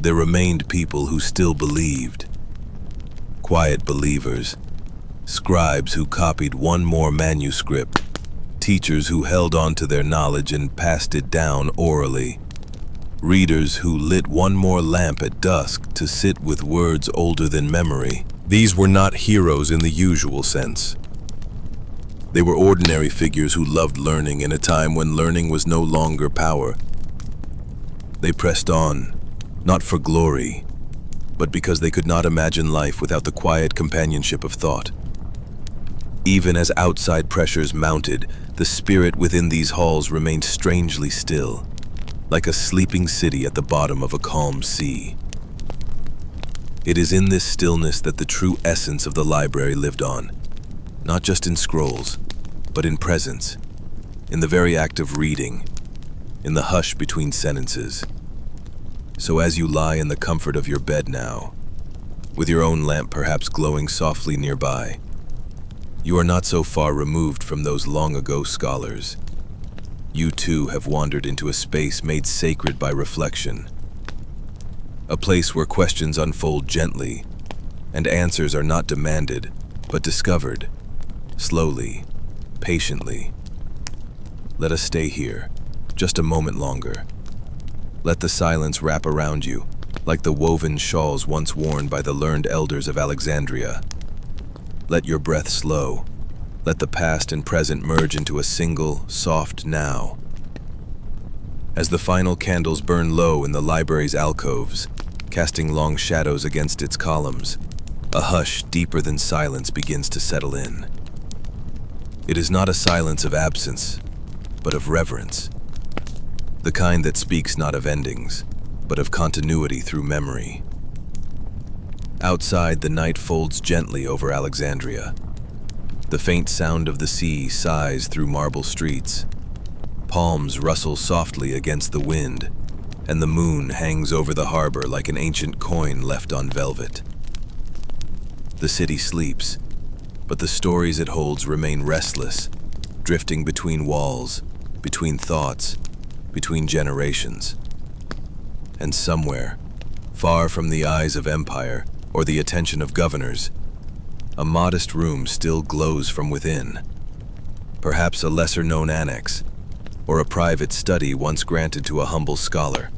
there remained people who still believed. Quiet believers, scribes who copied one more manuscript, teachers who held on to their knowledge and passed it down orally, readers who lit one more lamp at dusk to sit with words older than memory. These were not heroes in the usual sense. They were ordinary figures who loved learning in a time when learning was no longer power. They pressed on, not for glory, but because they could not imagine life without the quiet companionship of thought. Even as outside pressures mounted, the spirit within these halls remained strangely still, like a sleeping city at the bottom of a calm sea. It is in this stillness that the true essence of the library lived on, not just in scrolls, but in presence, in the very act of reading, in the hush between sentences. So as you lie in the comfort of your bed now, with your own lamp perhaps glowing softly nearby, you are not so far removed from those long-ago scholars. You too have wandered into a space made sacred by reflection. A place where questions unfold gently, and answers are not demanded, but discovered, slowly, patiently. Let us stay here, just a moment longer. Let the silence wrap around you, like the woven shawls once worn by the learned elders of Alexandria. Let your breath slow. Let the past and present merge into a single, soft now. As the final candles burn low in the library's alcoves, casting long shadows against its columns, a hush deeper than silence begins to settle in. It is not a silence of absence, but of reverence. The kind that speaks not of endings, but of continuity through memory. Outside, the night folds gently over Alexandria. The faint sound of the sea sighs through marble streets. Palms rustle softly against the wind, and the moon hangs over the harbor like an ancient coin left on velvet. The city sleeps, but the stories it holds remain restless, drifting between walls, between thoughts, between generations. And somewhere, far from the eyes of empire or the attention of governors, a modest room still glows from within. Perhaps a lesser-known annex, or a private study once granted to a humble scholar.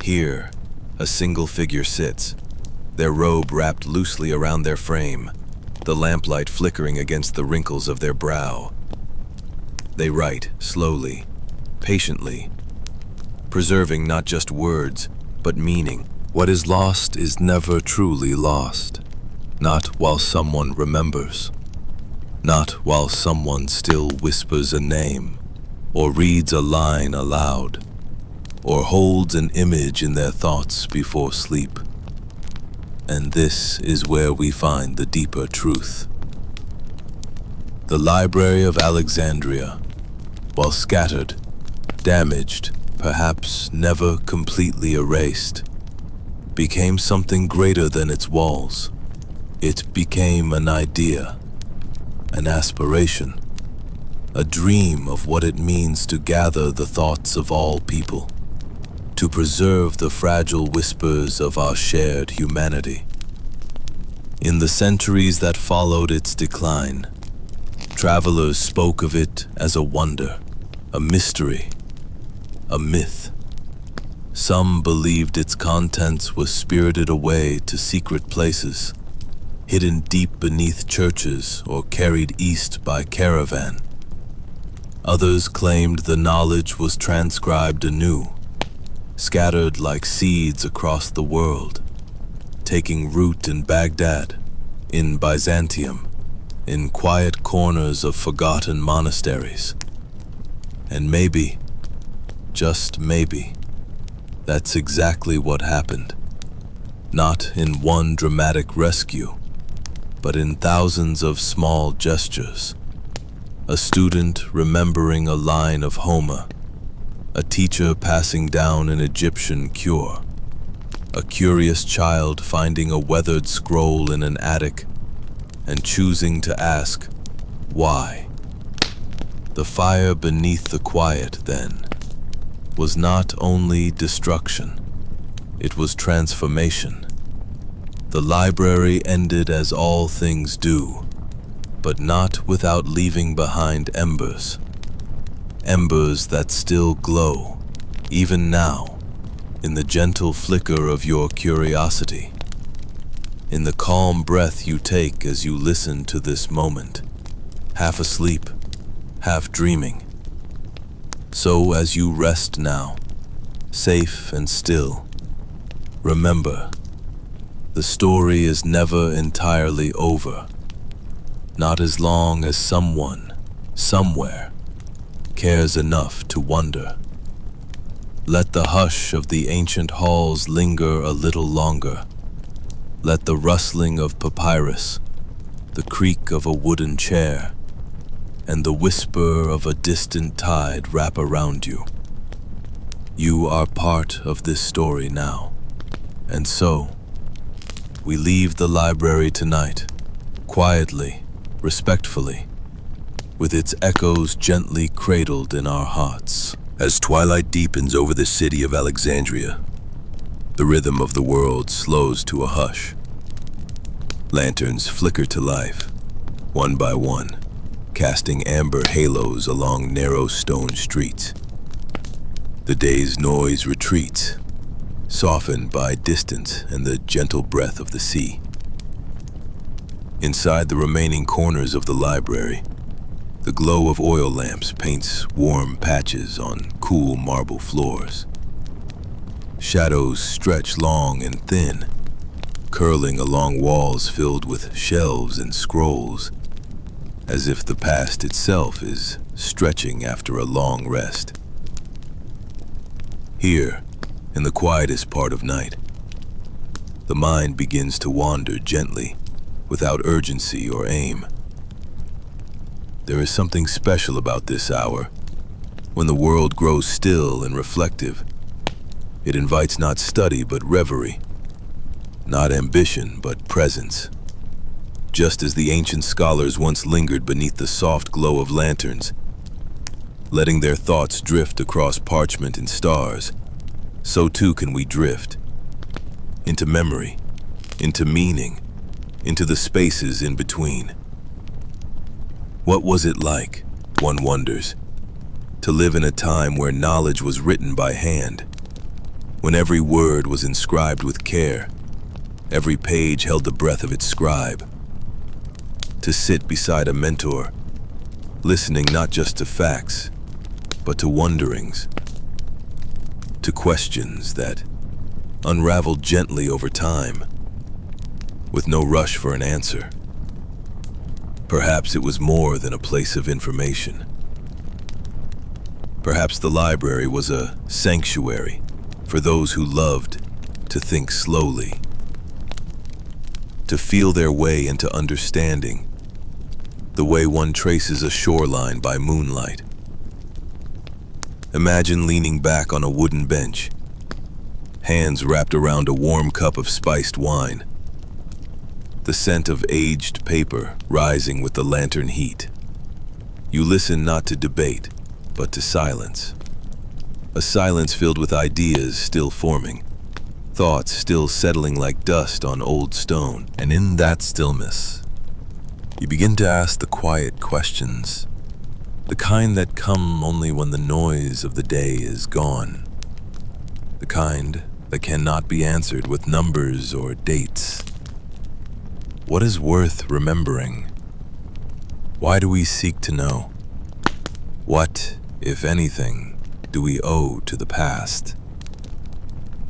Here, a single figure sits, their robe wrapped loosely around their frame, the lamplight flickering against the wrinkles of their brow. They write slowly, patiently, preserving not just words, but meaning. What is lost is never truly lost. Not while someone remembers, not while someone still whispers a name, or reads a line aloud, or holds an image in their thoughts before sleep. And this is where we find the deeper truth. The Library of Alexandria, while scattered, damaged, perhaps never completely erased, became something greater than its walls. It became an idea, an aspiration, a dream of what it means to gather the thoughts of all people, to preserve the fragile whispers of our shared humanity. In the centuries that followed its decline, travelers spoke of it as a wonder, a mystery, a myth. Some believed its contents were spirited away to secret places, hidden deep beneath churches or carried east by caravan. Others claimed the knowledge was transcribed anew, scattered like seeds across the world, taking root in Baghdad, in Byzantium, in quiet corners of forgotten monasteries. And maybe, just maybe, that's exactly what happened. Not in one dramatic rescue, but in thousands of small gestures. A student remembering a line of Homer, a teacher passing down an Egyptian cure, a curious child finding a weathered scroll in an attic and choosing to ask, why? The fire beneath the quiet, then, was not only destruction, it was transformation. The library ended as all things do, but not without leaving behind embers. Embers that still glow, even now, in the gentle flicker of your curiosity, in the calm breath you take as you listen to this moment, half asleep, half dreaming. So as you rest now, safe and still, remember, the story is never entirely over, not as long as someone, somewhere, cares enough to wonder. Let the hush of the ancient halls linger a little longer. Let the rustling of papyrus, the creak of a wooden chair, and the whisper of a distant tide wrap around you. You are part of this story now, and so, we leave the library tonight, quietly, respectfully, with its echoes gently cradled in our hearts. As twilight deepens over the city of Alexandria, the rhythm of the world slows to a hush. Lanterns flicker to life, one by one, casting amber halos along narrow stone streets. The day's noise retreats, softened by distance and the gentle breath of the sea. Inside the remaining corners of the library, the glow of oil lamps paints warm patches on cool marble floors. Shadows stretch long and thin, curling along walls filled with shelves and scrolls, as if the past itself is stretching after a long rest. Here, in the quietest part of night, the mind begins to wander gently, without urgency or aim. There is something special about this hour, when the world grows still and reflective. It invites not study but reverie, not ambition but presence. Just as the ancient scholars once lingered beneath the soft glow of lanterns, letting their thoughts drift across parchment and stars, so too can we drift into memory, into meaning, into the spaces in between. What was it like, one wonders, to live in a time where knowledge was written by hand, when every word was inscribed with care, every page held the breath of its scribe? To sit beside a mentor, listening not just to facts, but to wonderings, to questions that unraveled gently over time, with no rush for an answer. Perhaps it was more than a place of information. Perhaps the library was a sanctuary for those who loved to think slowly, to feel their way into understanding, the way one traces a shoreline by moonlight. Imagine leaning back on a wooden bench, hands wrapped around a warm cup of spiced wine, the scent of aged paper rising with the lantern heat. You listen not to debate, but to silence. A silence filled with ideas still forming, thoughts still settling like dust on old stone. And in that stillness, you begin to ask the quiet questions, the kind that come only when the noise of the day is gone, the kind that cannot be answered with numbers or dates. What is worth remembering? Why do we seek to know? What, if anything, do we owe to the past?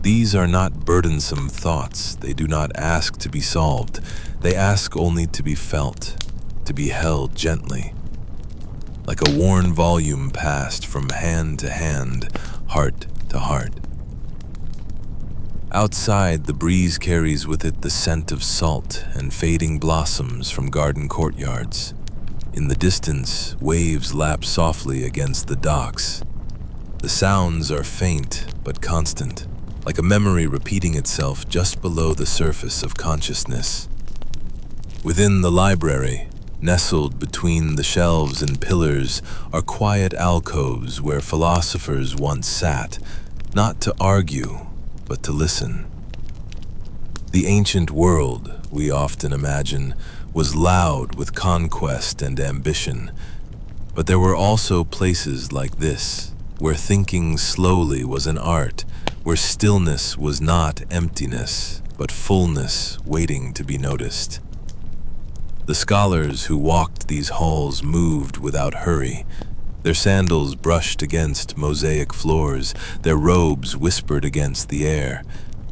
These are not burdensome thoughts. They do not ask to be solved. They ask only to be felt, to be held gently, like a worn volume passed from hand to hand, heart to heart. Outside, the breeze carries with it the scent of salt and fading blossoms from garden courtyards. In the distance, waves lap softly against the docks. The sounds are faint but constant, like a memory repeating itself just below the surface of consciousness. Within the library, nestled between the shelves and pillars, are quiet alcoves where philosophers once sat, not to argue, but to listen. The ancient world, we often imagine, was loud with conquest and ambition, but there were also places like this, where thinking slowly was an art, where stillness was not emptiness, but fullness waiting to be noticed. The scholars who walked these halls moved without hurry. Their sandals brushed against mosaic floors, their robes whispered against the air.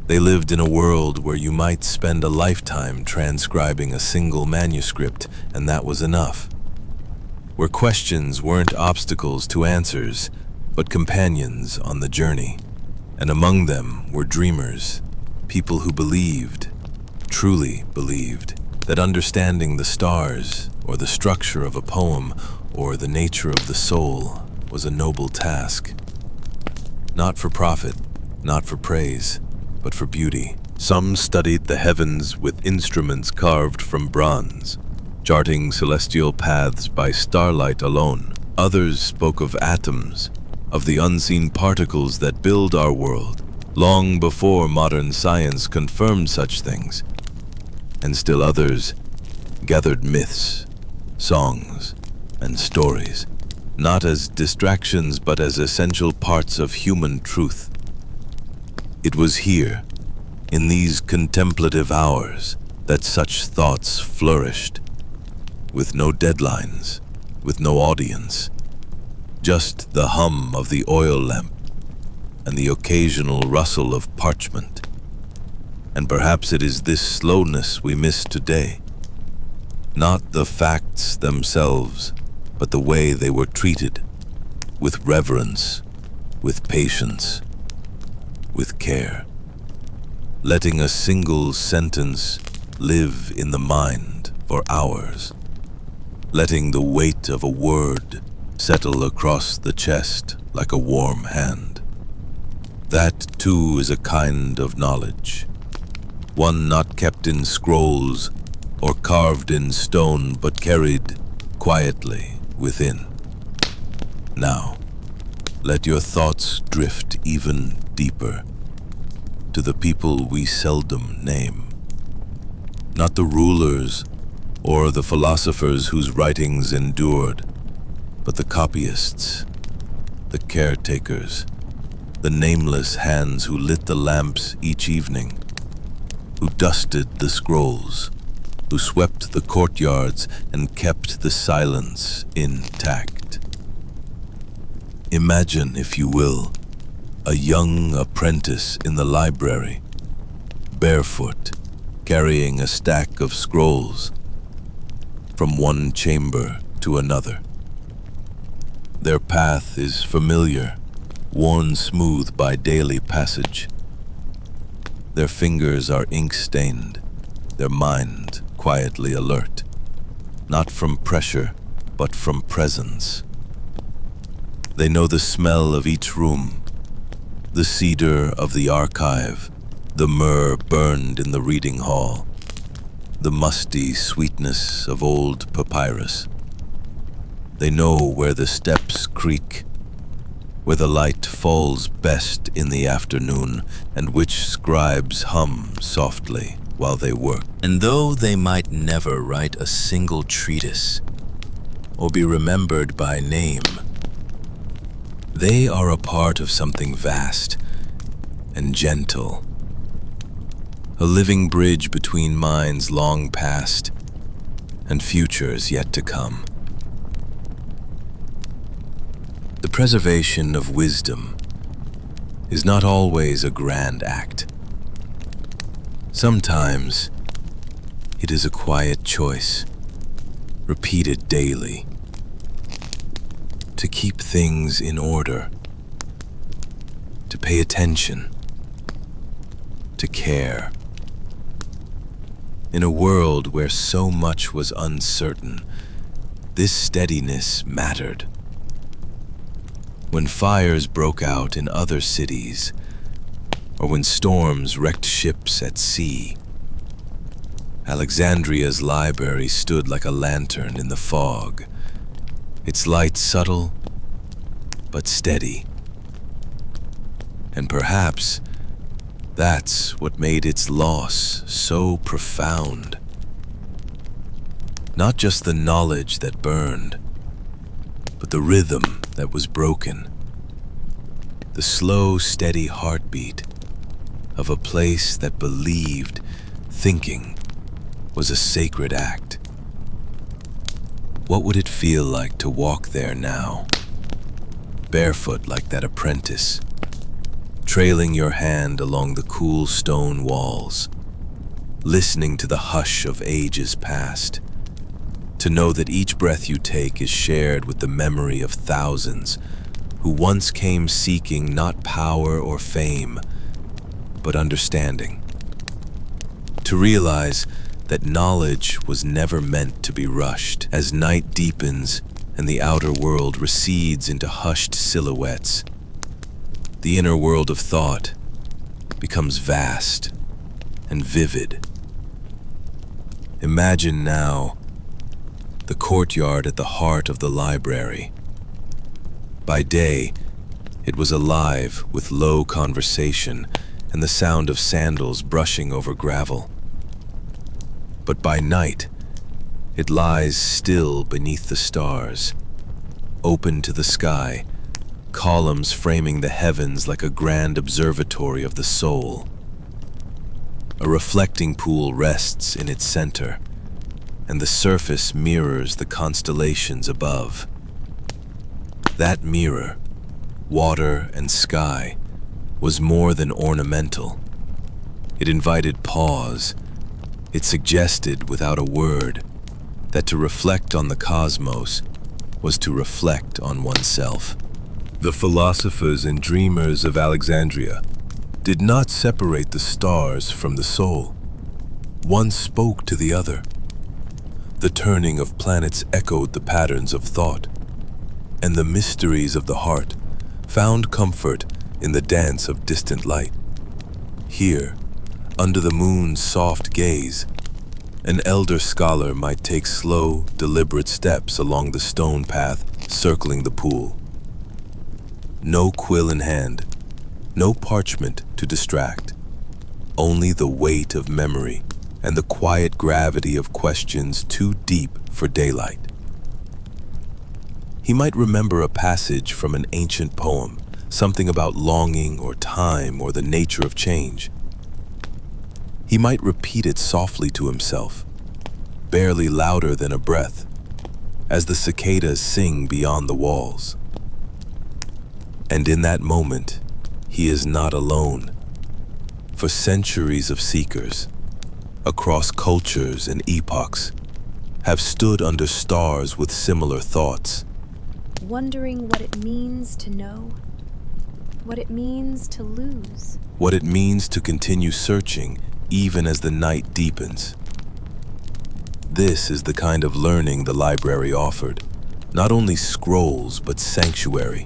They lived in a world where you might spend a lifetime transcribing a single manuscript, and that was enough. Where questions weren't obstacles to answers, but companions on the journey. And among them were dreamers, people who believed, truly believed, that understanding the stars, or the structure of a poem, or the nature of the soul was a noble task. Not for profit, not for praise, but for beauty. Some studied the heavens with instruments carved from bronze, charting celestial paths by starlight alone. Others spoke of atoms, of the unseen particles that build our world, long before modern science confirmed such things. And still others gathered myths, songs, and stories, not as distractions but as essential parts of human truth. It was here, in these contemplative hours, that such thoughts flourished, with no deadlines, with no audience, just the hum of the oil lamp and the occasional rustle of parchment. And perhaps it is this slowness we miss today, not the facts themselves, but the way they were treated, with reverence, with patience, with care, letting a single sentence live in the mind for hours, letting the weight of a word settle across the chest like a warm hand. That too is a kind of knowledge, one not kept in scrolls or carved in stone, but carried quietly within. Now, let your thoughts drift even deeper to the people we seldom name, not the rulers or the philosophers whose writings endured, but the copyists, the caretakers, the nameless hands who lit the lamps each evening, who dusted the scrolls, who swept the courtyards and kept the silence intact. Imagine, if you will, a young apprentice in the library, barefoot, carrying a stack of scrolls from one chamber to another. Their path is familiar, worn smooth by daily passage. Their fingers are ink-stained, their mind quietly alert, not from pressure, but from presence. They know the smell of each room, the cedar of the archive, the myrrh burned in the reading hall, the musty sweetness of old papyrus. They know where the steps creak, where the light falls best in the afternoon, and which scribes hum softly while they work. And though they might never write a single treatise or be remembered by name, they are a part of something vast and gentle, a living bridge between minds long past and futures yet to come. The preservation of wisdom is not always a grand act. Sometimes it is a quiet choice, repeated daily, to keep things in order, to pay attention, to care. In a world where so much was uncertain, this steadiness mattered. When fires broke out in other cities, or when storms wrecked ships at sea, Alexandria's library stood like a lantern in the fog, its light subtle but steady. And perhaps that's what made its loss so profound. Not just the knowledge that burned, but the rhythm that was broken, the slow, steady heartbeat of a place that believed thinking was a sacred act. What would it feel like to walk there now, barefoot like that apprentice, trailing your hand along the cool stone walls, listening to the hush of ages past, to know that each breath you take is shared with the memory of thousands who once came seeking not power or fame, but understanding. To realize that knowledge was never meant to be rushed. As night deepens and the outer world recedes into hushed silhouettes, the inner world of thought becomes vast and vivid. Imagine now the courtyard at the heart of the library. By day, it was alive with low conversation and the sound of sandals brushing over gravel. But by night, it lies still beneath the stars, open to the sky, columns framing the heavens like a grand observatory of the soul. A reflecting pool rests in its center, and the surface mirrors the constellations above. That mirror, water and sky, was more than ornamental. It invited pause. It suggested without a word that to reflect on the cosmos was to reflect on oneself. The philosophers and dreamers of Alexandria did not separate the stars from the soul. One spoke to the other. The turning of planets echoed the patterns of thought, and the mysteries of the heart found comfort in the dance of distant light. Here, under the moon's soft gaze, an elder scholar might take slow, deliberate steps along the stone path circling the pool. No quill in hand, no parchment to distract, only the weight of memory and the quiet gravity of questions too deep for daylight. He might remember a passage from an ancient poem, something about longing or time or the nature of change. He might repeat it softly to himself, barely louder than a breath, as the cicadas sing beyond the walls. And in that moment, he is not alone. For centuries of seekers, across cultures and epochs, have stood under stars with similar thoughts. Wondering what it means to know, what it means to lose. What it means to continue searching even as the night deepens. This is the kind of learning the library offered. Not only scrolls, but sanctuary.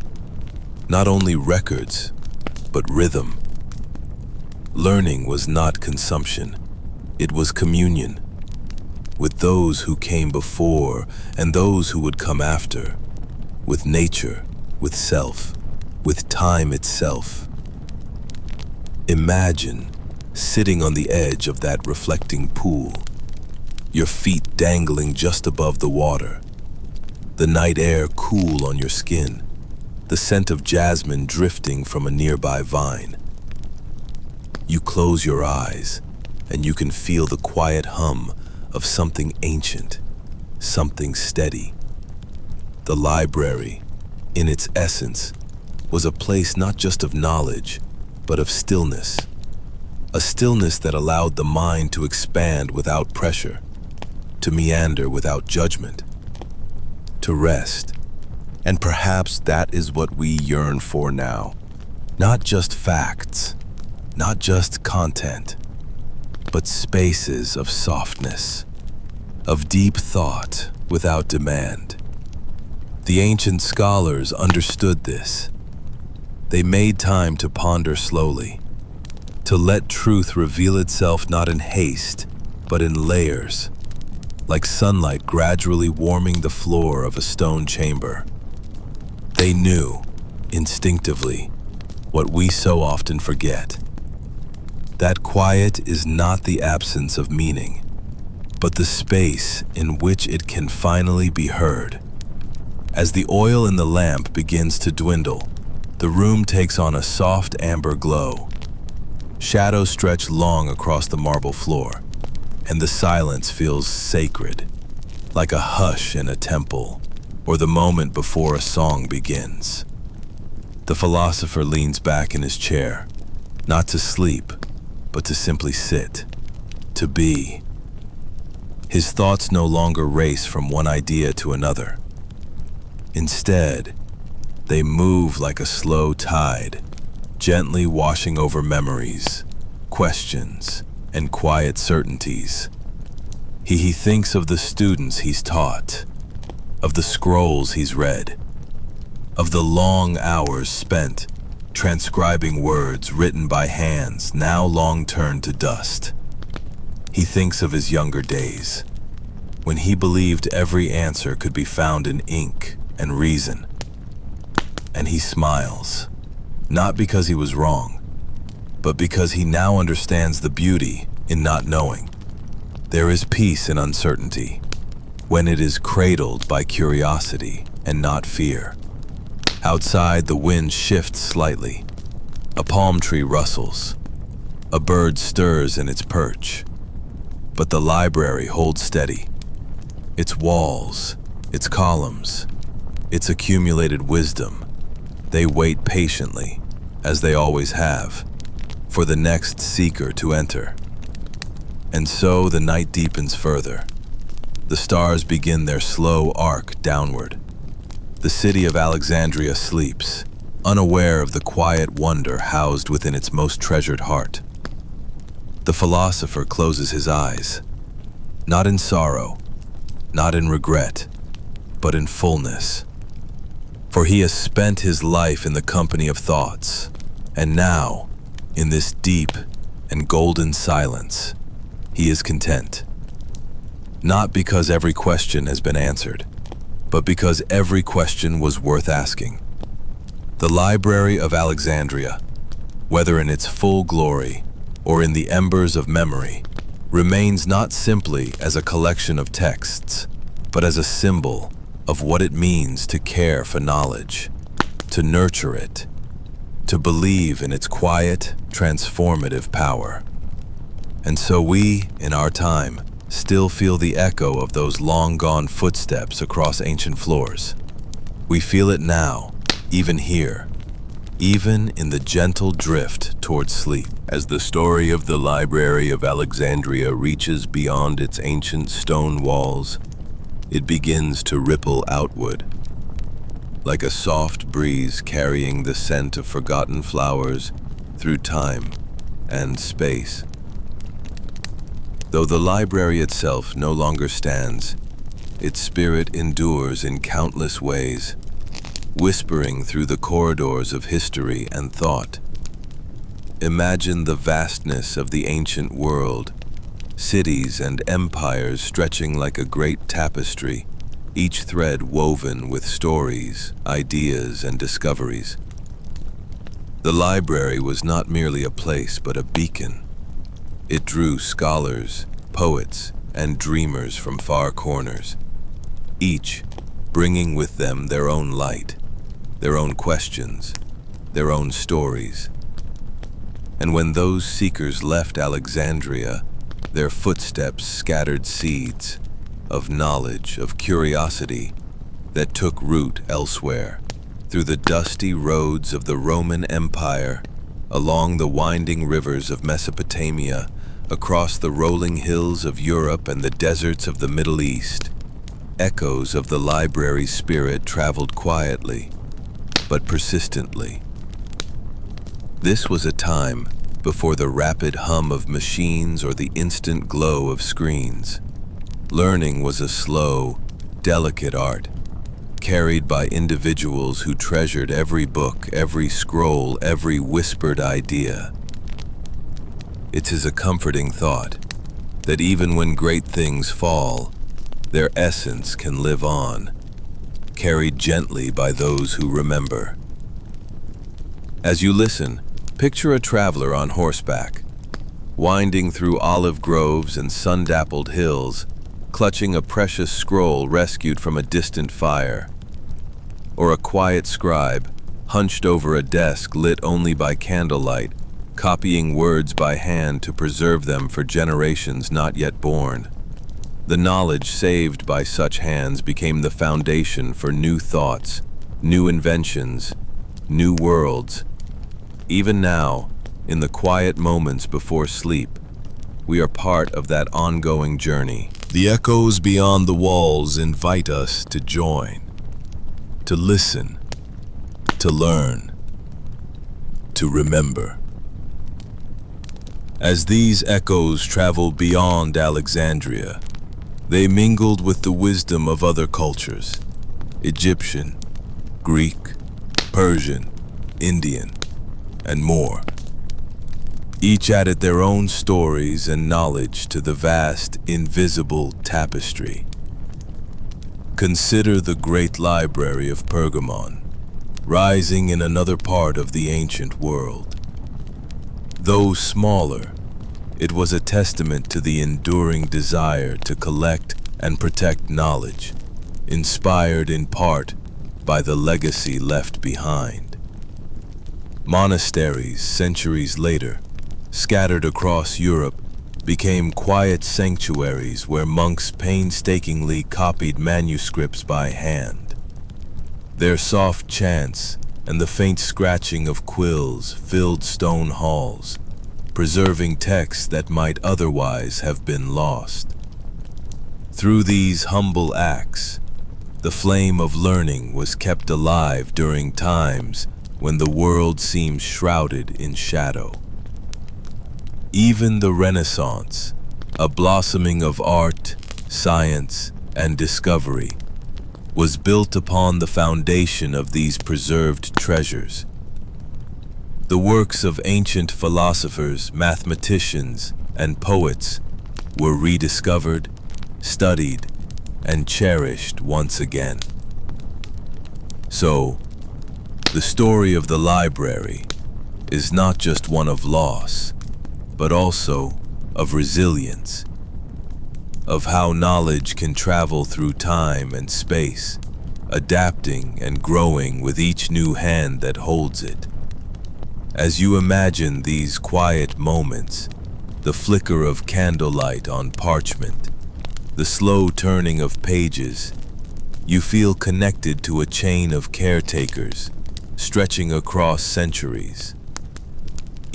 Not only records, but rhythm. Learning was not consumption. It was communion with those who came before and those who would come after, with nature, with self, with time itself. Imagine sitting on the edge of that reflecting pool, your feet dangling just above the water, the night air cool on your skin, the scent of jasmine drifting from a nearby vine. You close your eyes, and you can feel the quiet hum of something ancient, something steady. The library, in its essence, was a place not just of knowledge, but of stillness. A stillness that allowed the mind to expand without pressure, to meander without judgment, to rest. And perhaps that is what we yearn for now. Not just facts, not just content, but spaces of softness, of deep thought without demand. The ancient scholars understood this. They made time to ponder slowly, to let truth reveal itself not in haste, but in layers, like sunlight gradually warming the floor of a stone chamber. They knew, instinctively, what we so often forget. That quiet is not the absence of meaning, but the space in which it can finally be heard. As the oil in the lamp begins to dwindle, the room takes on a soft amber glow. Shadows stretch long across the marble floor, and the silence feels sacred, like a hush in a temple, or the moment before a song begins. The philosopher leans back in his chair, not to sleep, but to simply sit, to be. His thoughts no longer race from one idea to another. Instead, they move like a slow tide, gently washing over memories, questions, and quiet certainties. He thinks of the students he's taught, of the scrolls he's read, of the long hours spent transcribing words written by hands now long turned to dust. He thinks of his younger days, when he believed every answer could be found in ink and reason. And he smiles, not because he was wrong, but because he now understands the beauty in not knowing. There is peace in uncertainty, when it is cradled by curiosity and not fear. Outside, the wind shifts slightly. A palm tree rustles. A bird stirs in its perch. But the library holds steady. Its walls, its columns, its accumulated wisdom, they wait patiently, as they always have, for the next seeker to enter. And so the night deepens further. The stars begin their slow arc downward. The city of Alexandria sleeps, unaware of the quiet wonder housed within its most treasured heart. The philosopher closes his eyes, not in sorrow, not in regret, but in fullness. For he has spent his life in the company of thoughts, and now, in this deep and golden silence, he is content. Not because every question has been answered, but because every question was worth asking. The Library of Alexandria, whether in its full glory or in the embers of memory, remains not simply as a collection of texts, but as a symbol of what it means to care for knowledge, to nurture it, to believe in its quiet, transformative power. And so we, in our time, still feel the echo of those long-gone footsteps across ancient floors. We feel it now, even here, even in the gentle drift toward sleep. As the story of the Library of Alexandria reaches beyond its ancient stone walls, it begins to ripple outward, like a soft breeze carrying the scent of forgotten flowers through time and space. Though the library itself no longer stands, its spirit endures in countless ways, whispering through the corridors of history and thought. Imagine the vastness of the ancient world, cities and empires stretching like a great tapestry, each thread woven with stories, ideas, and discoveries. The library was not merely a place, but a beacon. It drew scholars, poets, and dreamers from far corners, each bringing with them their own light, their own questions, their own stories. And when those seekers left Alexandria, their footsteps scattered seeds of knowledge, of curiosity that took root elsewhere, through the dusty roads of the Roman Empire, along the winding rivers of Mesopotamia, across the rolling hills of Europe and the deserts of the Middle East. Echoes of the library's spirit traveled quietly, but persistently. This was a time before the rapid hum of machines or the instant glow of screens. Learning was a slow, delicate art, carried by individuals who treasured every book, every scroll, every whispered idea. It is a comforting thought that even when great things fall, their essence can live on, carried gently by those who remember. As you listen, picture a traveler on horseback, winding through olive groves and sun-dappled hills, clutching a precious scroll rescued from a distant fire. Or a quiet scribe, hunched over a desk lit only by candlelight, copying words by hand to preserve them for generations not yet born. The knowledge saved by such hands became the foundation for new thoughts, new inventions, new worlds. Even now, in the quiet moments before sleep, we are part of that ongoing journey. The echoes beyond the walls invite us to join, to listen, to learn, to remember. As these echoes traveled beyond Alexandria, they mingled with the wisdom of other cultures: Egyptian, Greek, Persian, Indian, and more. Each added their own stories and knowledge to the vast, invisible tapestry. Consider the great library of Pergamon, rising in another part of the ancient world. Though smaller, it was a testament to the enduring desire to collect and protect knowledge, inspired in part by the legacy left behind. Monasteries, centuries later, scattered across Europe, became quiet sanctuaries where monks painstakingly copied manuscripts by hand. Their soft chants and the faint scratching of quills filled stone halls, preserving texts that might otherwise have been lost. Through these humble acts, the flame of learning was kept alive during times when the world seemed shrouded in shadow. Even the Renaissance, a blossoming of art, science, and discovery, was built upon the foundation of these preserved treasures. The works of ancient philosophers, mathematicians, and poets were rediscovered, studied, and cherished once again. So, the story of the library is not just one of loss, but also of resilience, of how knowledge can travel through time and space, adapting and growing with each new hand that holds it. As you imagine these quiet moments, the flicker of candlelight on parchment, the slow turning of pages, you feel connected to a chain of caretakers stretching across centuries.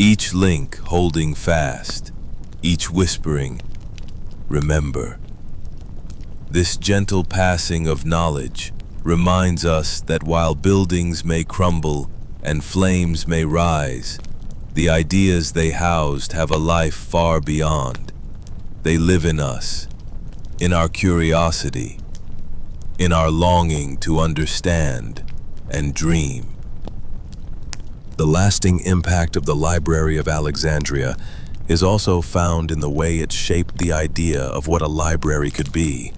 Each link holding fast, each whispering, "Remember." This gentle passing of knowledge reminds us that while buildings may crumble and flames may rise, the ideas they housed have a life far beyond. They live in us, in our curiosity, in our longing to understand and dream. The lasting impact of the Library of Alexandria is also found in the way it shaped the idea of what a library could be.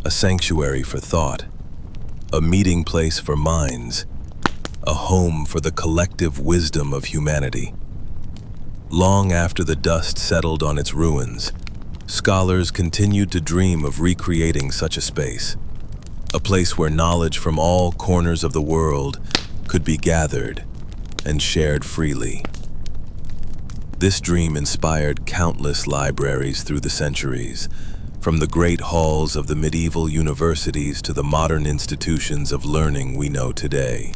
A sanctuary for thought, a meeting place for minds, a home for the collective wisdom of humanity. Long after the dust settled on its ruins, scholars continued to dream of recreating such a space, a place where knowledge from all corners of the world could be gathered and shared freely. This dream inspired countless libraries through the centuries, from the great halls of the medieval universities to the modern institutions of learning we know today.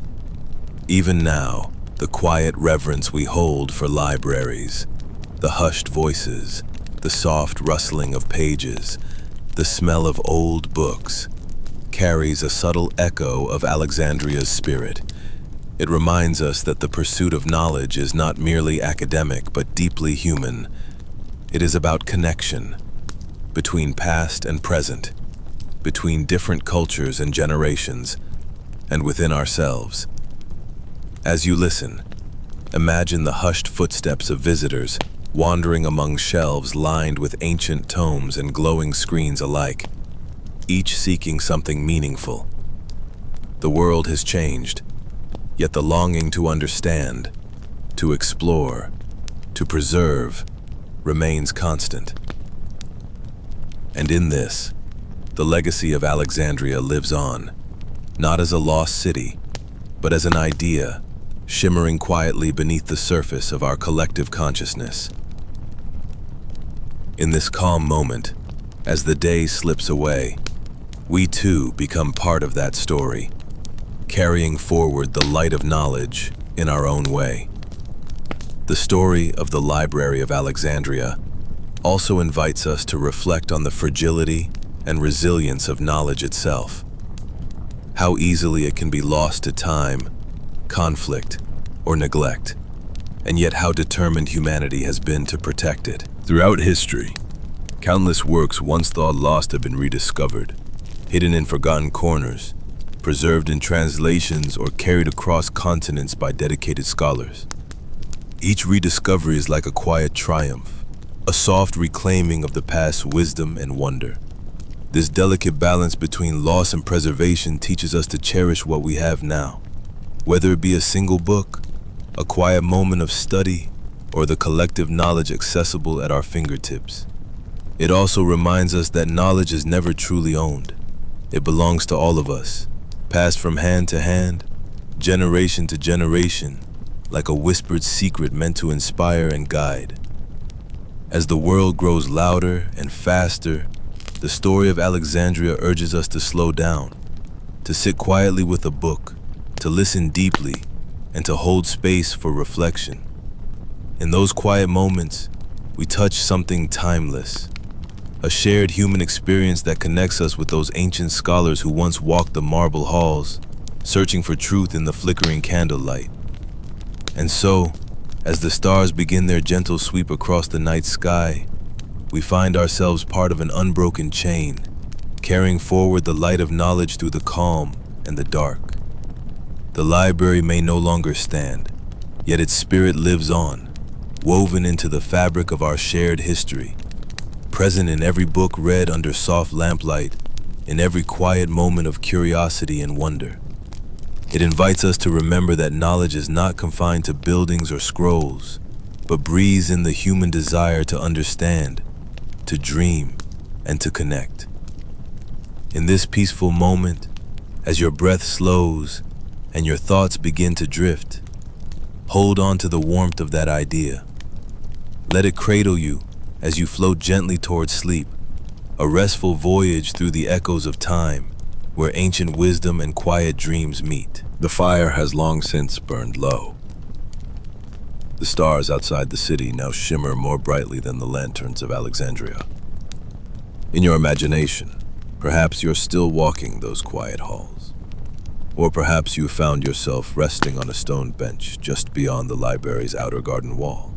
Even now, the quiet reverence we hold for libraries, the hushed voices, the soft rustling of pages, the smell of old books, carries a subtle echo of Alexandria's spirit. It reminds us that the pursuit of knowledge is not merely academic but deeply human. It is about connection between past and present, between different cultures and generations, and within ourselves. As you listen, imagine the hushed footsteps of visitors wandering among shelves lined with ancient tomes and glowing screens alike, each seeking something meaningful. The world has changed, yet the longing to understand, to explore, to preserve, remains constant. And in this, the legacy of Alexandria lives on, not as a lost city, but as an idea shimmering quietly beneath the surface of our collective consciousness. In this calm moment, as the day slips away, we too become part of that story, carrying forward the light of knowledge in our own way. The story of the Library of Alexandria also invites us to reflect on the fragility and resilience of knowledge itself, how easily it can be lost to time, conflict, or neglect, and yet how determined humanity has been to protect it. Throughout history, countless works once thought lost have been rediscovered, hidden in forgotten corners, preserved in translations, or carried across continents by dedicated scholars. Each rediscovery is like a quiet triumph, a soft reclaiming of the past's wisdom and wonder. This delicate balance between loss and preservation teaches us to cherish what we have now, whether it be a single book, a quiet moment of study, or the collective knowledge accessible at our fingertips. It also reminds us that knowledge is never truly owned. It belongs to all of us, passed from hand to hand, generation to generation, like a whispered secret meant to inspire and guide. As the world grows louder and faster, the story of Alexandria urges us to slow down, to sit quietly with a book, to listen deeply, and to hold space for reflection. In those quiet moments, we touch something timeless, a shared human experience that connects us with those ancient scholars who once walked the marble halls, searching for truth in the flickering candlelight. And so, as the stars begin their gentle sweep across the night sky, we find ourselves part of an unbroken chain, carrying forward the light of knowledge through the calm and the dark. The library may no longer stand, yet its spirit lives on, woven into the fabric of our shared history, present in every book read under soft lamplight, in every quiet moment of curiosity and wonder. It invites us to remember that knowledge is not confined to buildings or scrolls, but breathes in the human desire to understand, to dream, and to connect. In this peaceful moment, as your breath slows and your thoughts begin to drift, hold on to the warmth of that idea. Let it cradle you as you float gently towards sleep, a restful voyage through the echoes of time, where ancient wisdom and quiet dreams meet. The fire has long since burned low. The stars outside the city now shimmer more brightly than the lanterns of Alexandria. In your imagination, perhaps you're still walking those quiet halls. Or perhaps you found yourself resting on a stone bench just beyond the library's outer garden wall.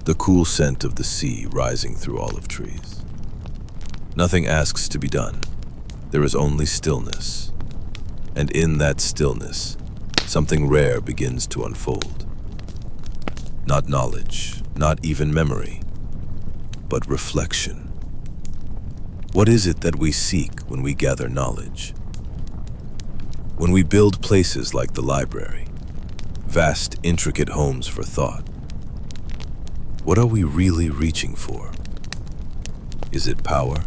The cool scent of the sea rising through olive trees. Nothing asks to be done. There is only stillness. And in that stillness, something rare begins to unfold. Not knowledge, not even memory, but reflection. What is it that we seek when we gather knowledge? When we build places like the library, vast, intricate homes for thought, what are we really reaching for? Is it power?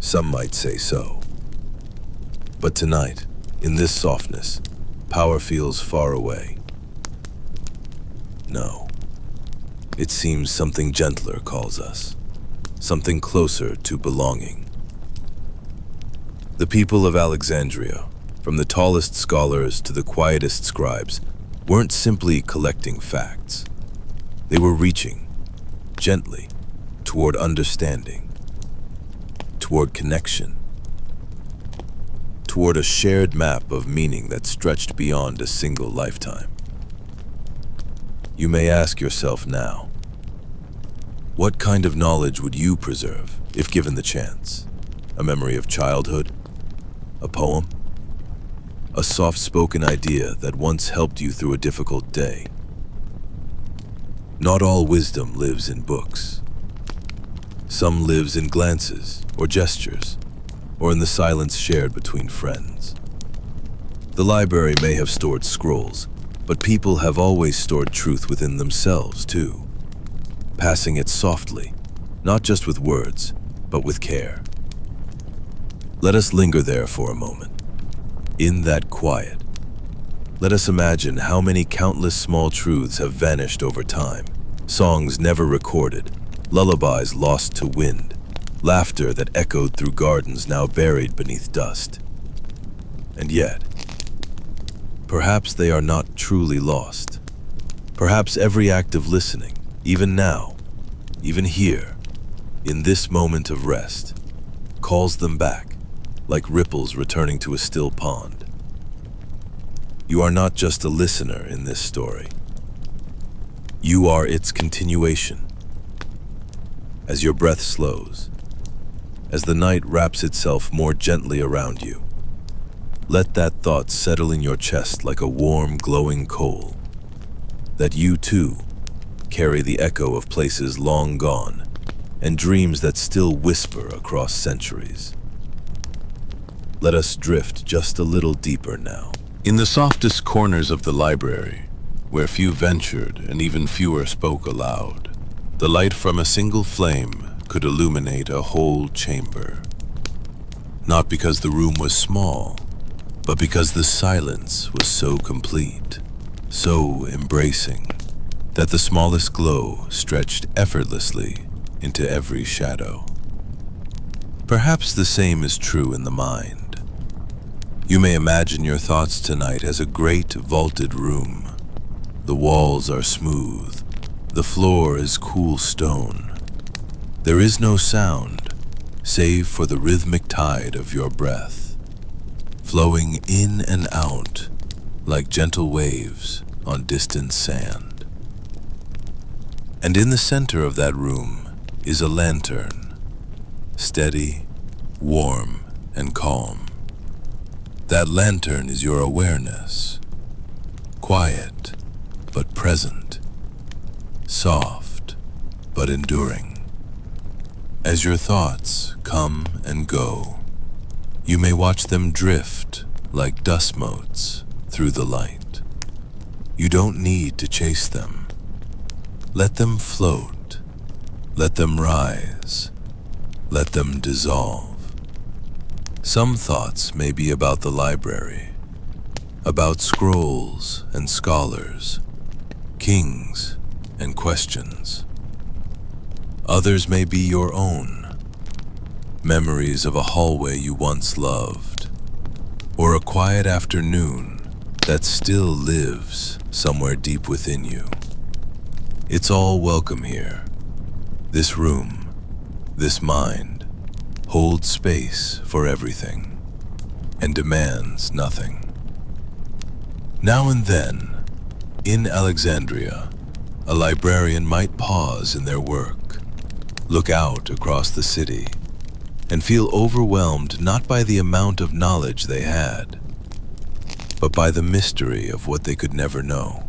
Some might say so. But tonight, in this softness, power feels far away. No. It seems something gentler calls us, something closer to belonging. The people of Alexandria, from the tallest scholars to the quietest scribes, weren't simply collecting facts. They were reaching, gently, toward understanding, toward connection, toward a shared map of meaning that stretched beyond a single lifetime. You may ask yourself now, what kind of knowledge would you preserve if given the chance? A memory of childhood? A poem? A soft-spoken idea that once helped you through a difficult day? Not all wisdom lives in books. Some lives in glances or gestures, or in the silence shared between friends. The library may have stored scrolls, but people have always stored truth within themselves too, passing it softly, not just with words, but with care. Let us linger there for a moment. In that quiet, let us imagine how many countless small truths have vanished over time, songs never recorded, lullabies lost to wind, laughter that echoed through gardens now buried beneath dust. And yet, perhaps they are not truly lost. Perhaps every act of listening, even now, even here, in this moment of rest, calls them back, like ripples returning to a still pond. You are not just a listener in this story. You are its continuation. As your breath slows, as the night wraps itself more gently around you, let that thought settle in your chest like a warm, glowing coal, that you too carry the echo of places long gone, and dreams that still whisper across centuries. Let us drift just a little deeper now. In the softest corners of the library, where few ventured and even fewer spoke aloud, the light from a single flame could illuminate a whole chamber. Not because the room was small, but because the silence was so complete, so embracing, that the smallest glow stretched effortlessly into every shadow. Perhaps the same is true in the mind. You may imagine your thoughts tonight as a great vaulted room. The walls are smooth, the floor is cool stone. There is no sound, save for the rhythmic tide of your breath, flowing in and out like gentle waves on distant sand. And in the center of that room is a lantern, steady, warm, and calm. That lantern is your awareness, quiet but present, soft but enduring. As your thoughts come and go, you may watch them drift like dust motes through the light. You don't need to chase them. Let them float. Let them rise. Let them dissolve. Some thoughts may be about the library, about scrolls and scholars, kings and questions. Others may be your own, memories of a hallway you once loved, or a quiet afternoon that still lives somewhere deep within you. It's all welcome here. This room, this mind, holds space for everything and demands nothing. Now and then, in Alexandria, a librarian might pause in their work, look out across the city, and feel overwhelmed not by the amount of knowledge they had, but by the mystery of what they could never know.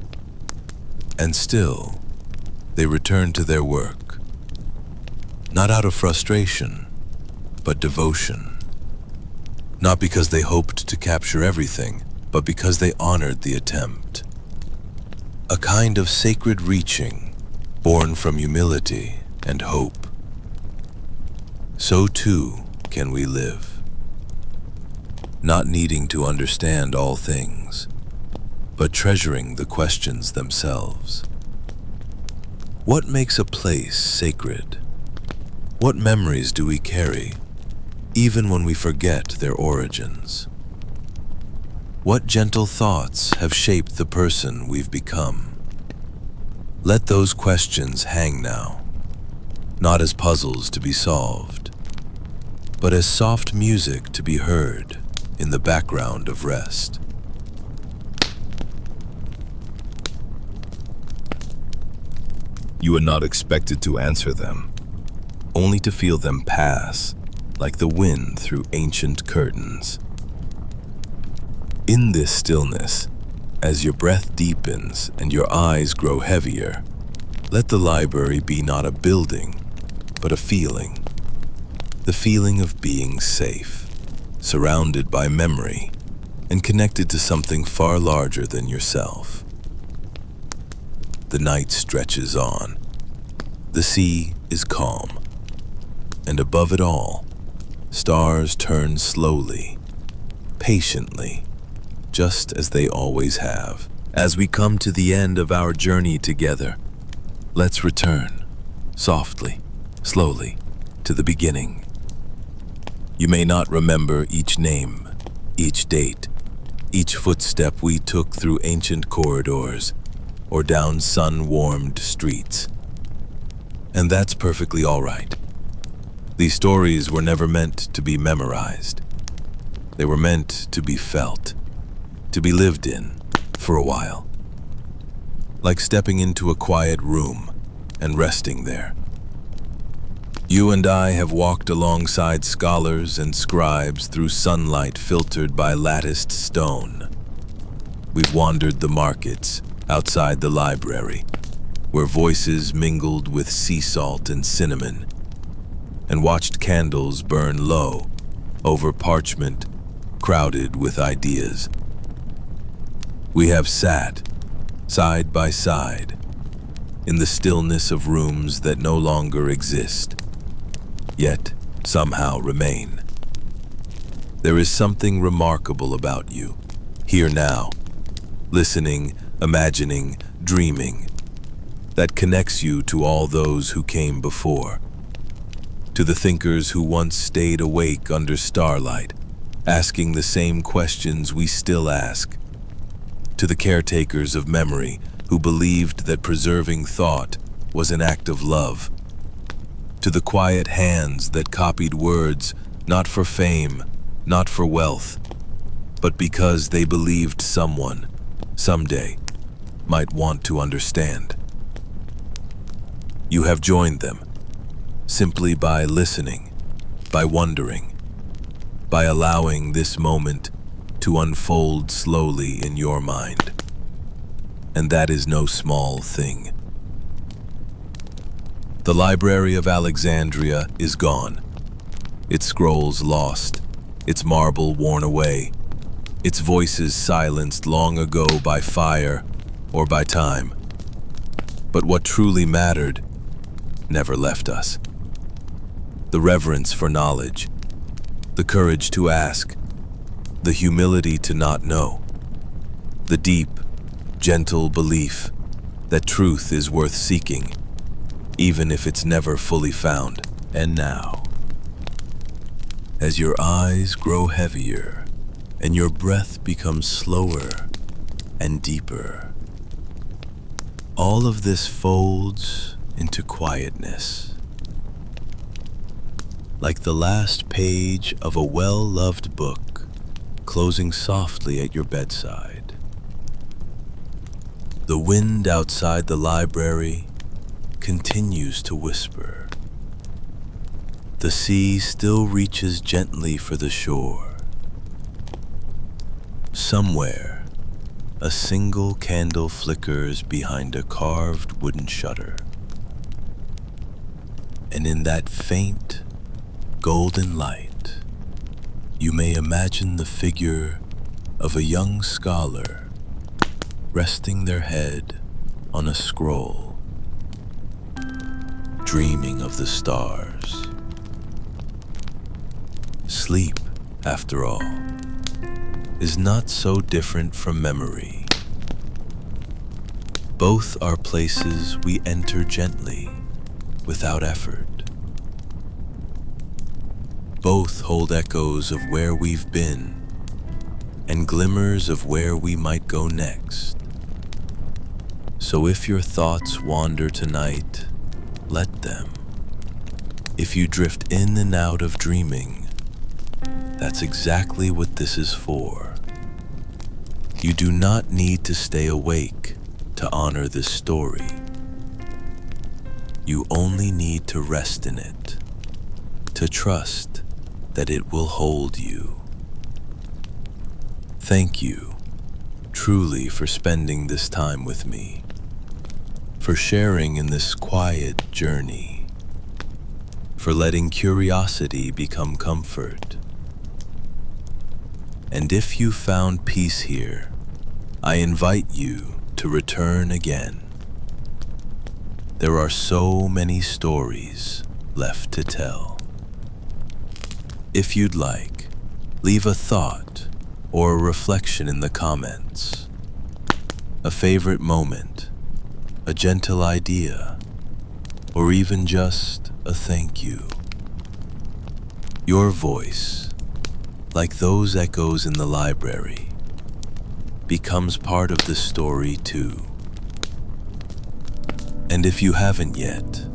And still, they returned to their work, not out of frustration, but devotion. Not because they hoped to capture everything, but because they honored the attempt. A kind of sacred reaching, born from humility and hope. So too can we live, not needing to understand all things, but treasuring the questions themselves. What makes a place sacred? What memories do we carry, even when we forget their origins? What gentle thoughts have shaped the person we've become? Let those questions hang now, not as puzzles to be solved, but as soft music to be heard in the background of rest. You are not expected to answer them, only to feel them pass like the wind through ancient curtains. In this stillness, as your breath deepens and your eyes grow heavier, let the library be not a building, but a feeling. The feeling of being safe, surrounded by memory, and connected to something far larger than yourself. The night stretches on. The sea is calm. And above it all, stars turn slowly, patiently, just as they always have. As we come to the end of our journey together, let's return, softly, slowly, to the beginning. You may not remember each name, each date, each footstep we took through ancient corridors or down sun-warmed streets. And that's perfectly all right. These stories were never meant to be memorized. They were meant to be felt, to be lived in for a while. Like stepping into a quiet room and resting there. You and I have walked alongside scholars and scribes through sunlight filtered by latticed stone. We've wandered the markets outside the library, where voices mingled with sea salt and cinnamon and watched candles burn low over parchment crowded with ideas. We have sat, side by side, in the stillness of rooms that no longer exist, yet somehow remain. There is something remarkable about you, here now, listening, imagining, dreaming, that connects you to all those who came before, to the thinkers who once stayed awake under starlight, asking the same questions we still ask, to the caretakers of memory who believed that preserving thought was an act of love, to the quiet hands that copied words not for fame, not for wealth, but because they believed someone, someday, might want to understand. You have joined them, simply by listening, by wondering, by allowing this moment to unfold slowly in your mind. And that is no small thing. The Library of Alexandria is gone, its scrolls lost, its marble worn away, its voices silenced long ago by fire or by time. But what truly mattered never left us. The reverence for knowledge, the courage to ask, the humility to not know, the deep, gentle belief that truth is worth seeking, even if it's never fully found. And now, as your eyes grow heavier and your breath becomes slower and deeper, all of this folds into quietness, like the last page of a well-loved book closing softly at your bedside. The wind outside the library continues to whisper. The sea still reaches gently for the shore. Somewhere, a single candle flickers behind a carved wooden shutter. And in that faint, golden light, you may imagine the figure of a young scholar resting their head on a scroll, dreaming of the stars. Sleep, after all, is not so different from memory. Both are places we enter gently, without effort. Both hold echoes of where we've been and glimmers of where we might go next. So if your thoughts wander tonight, let them. If you drift in and out of dreaming, that's exactly what this is for. You do not need to stay awake to honor this story. You only need to rest in it, to trust that it will hold you. Thank you, truly, for spending this time with me, for sharing in this quiet journey, for letting curiosity become comfort. And if you found peace here, I invite you to return again. There are so many stories left to tell. If you'd like, leave a thought or a reflection in the comments. A favorite moment, a gentle idea, or even just a thank you. Your voice, like those echoes in the library, becomes part of the story too. And if you haven't yet,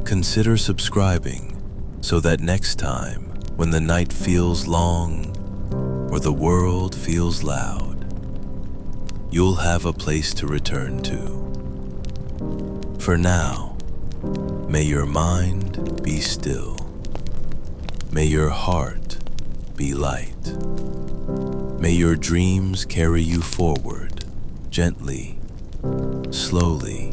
consider subscribing so that next time, when the night feels long or the world feels loud, you'll have a place to return to. For now, may your mind be still. May your heart be light. May your dreams carry you forward, gently, slowly,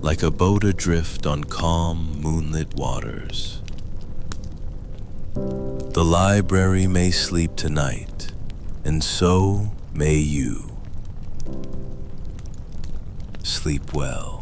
like a boat adrift on calm, moonlit waters. The library may sleep tonight, and so may you. Sleep well.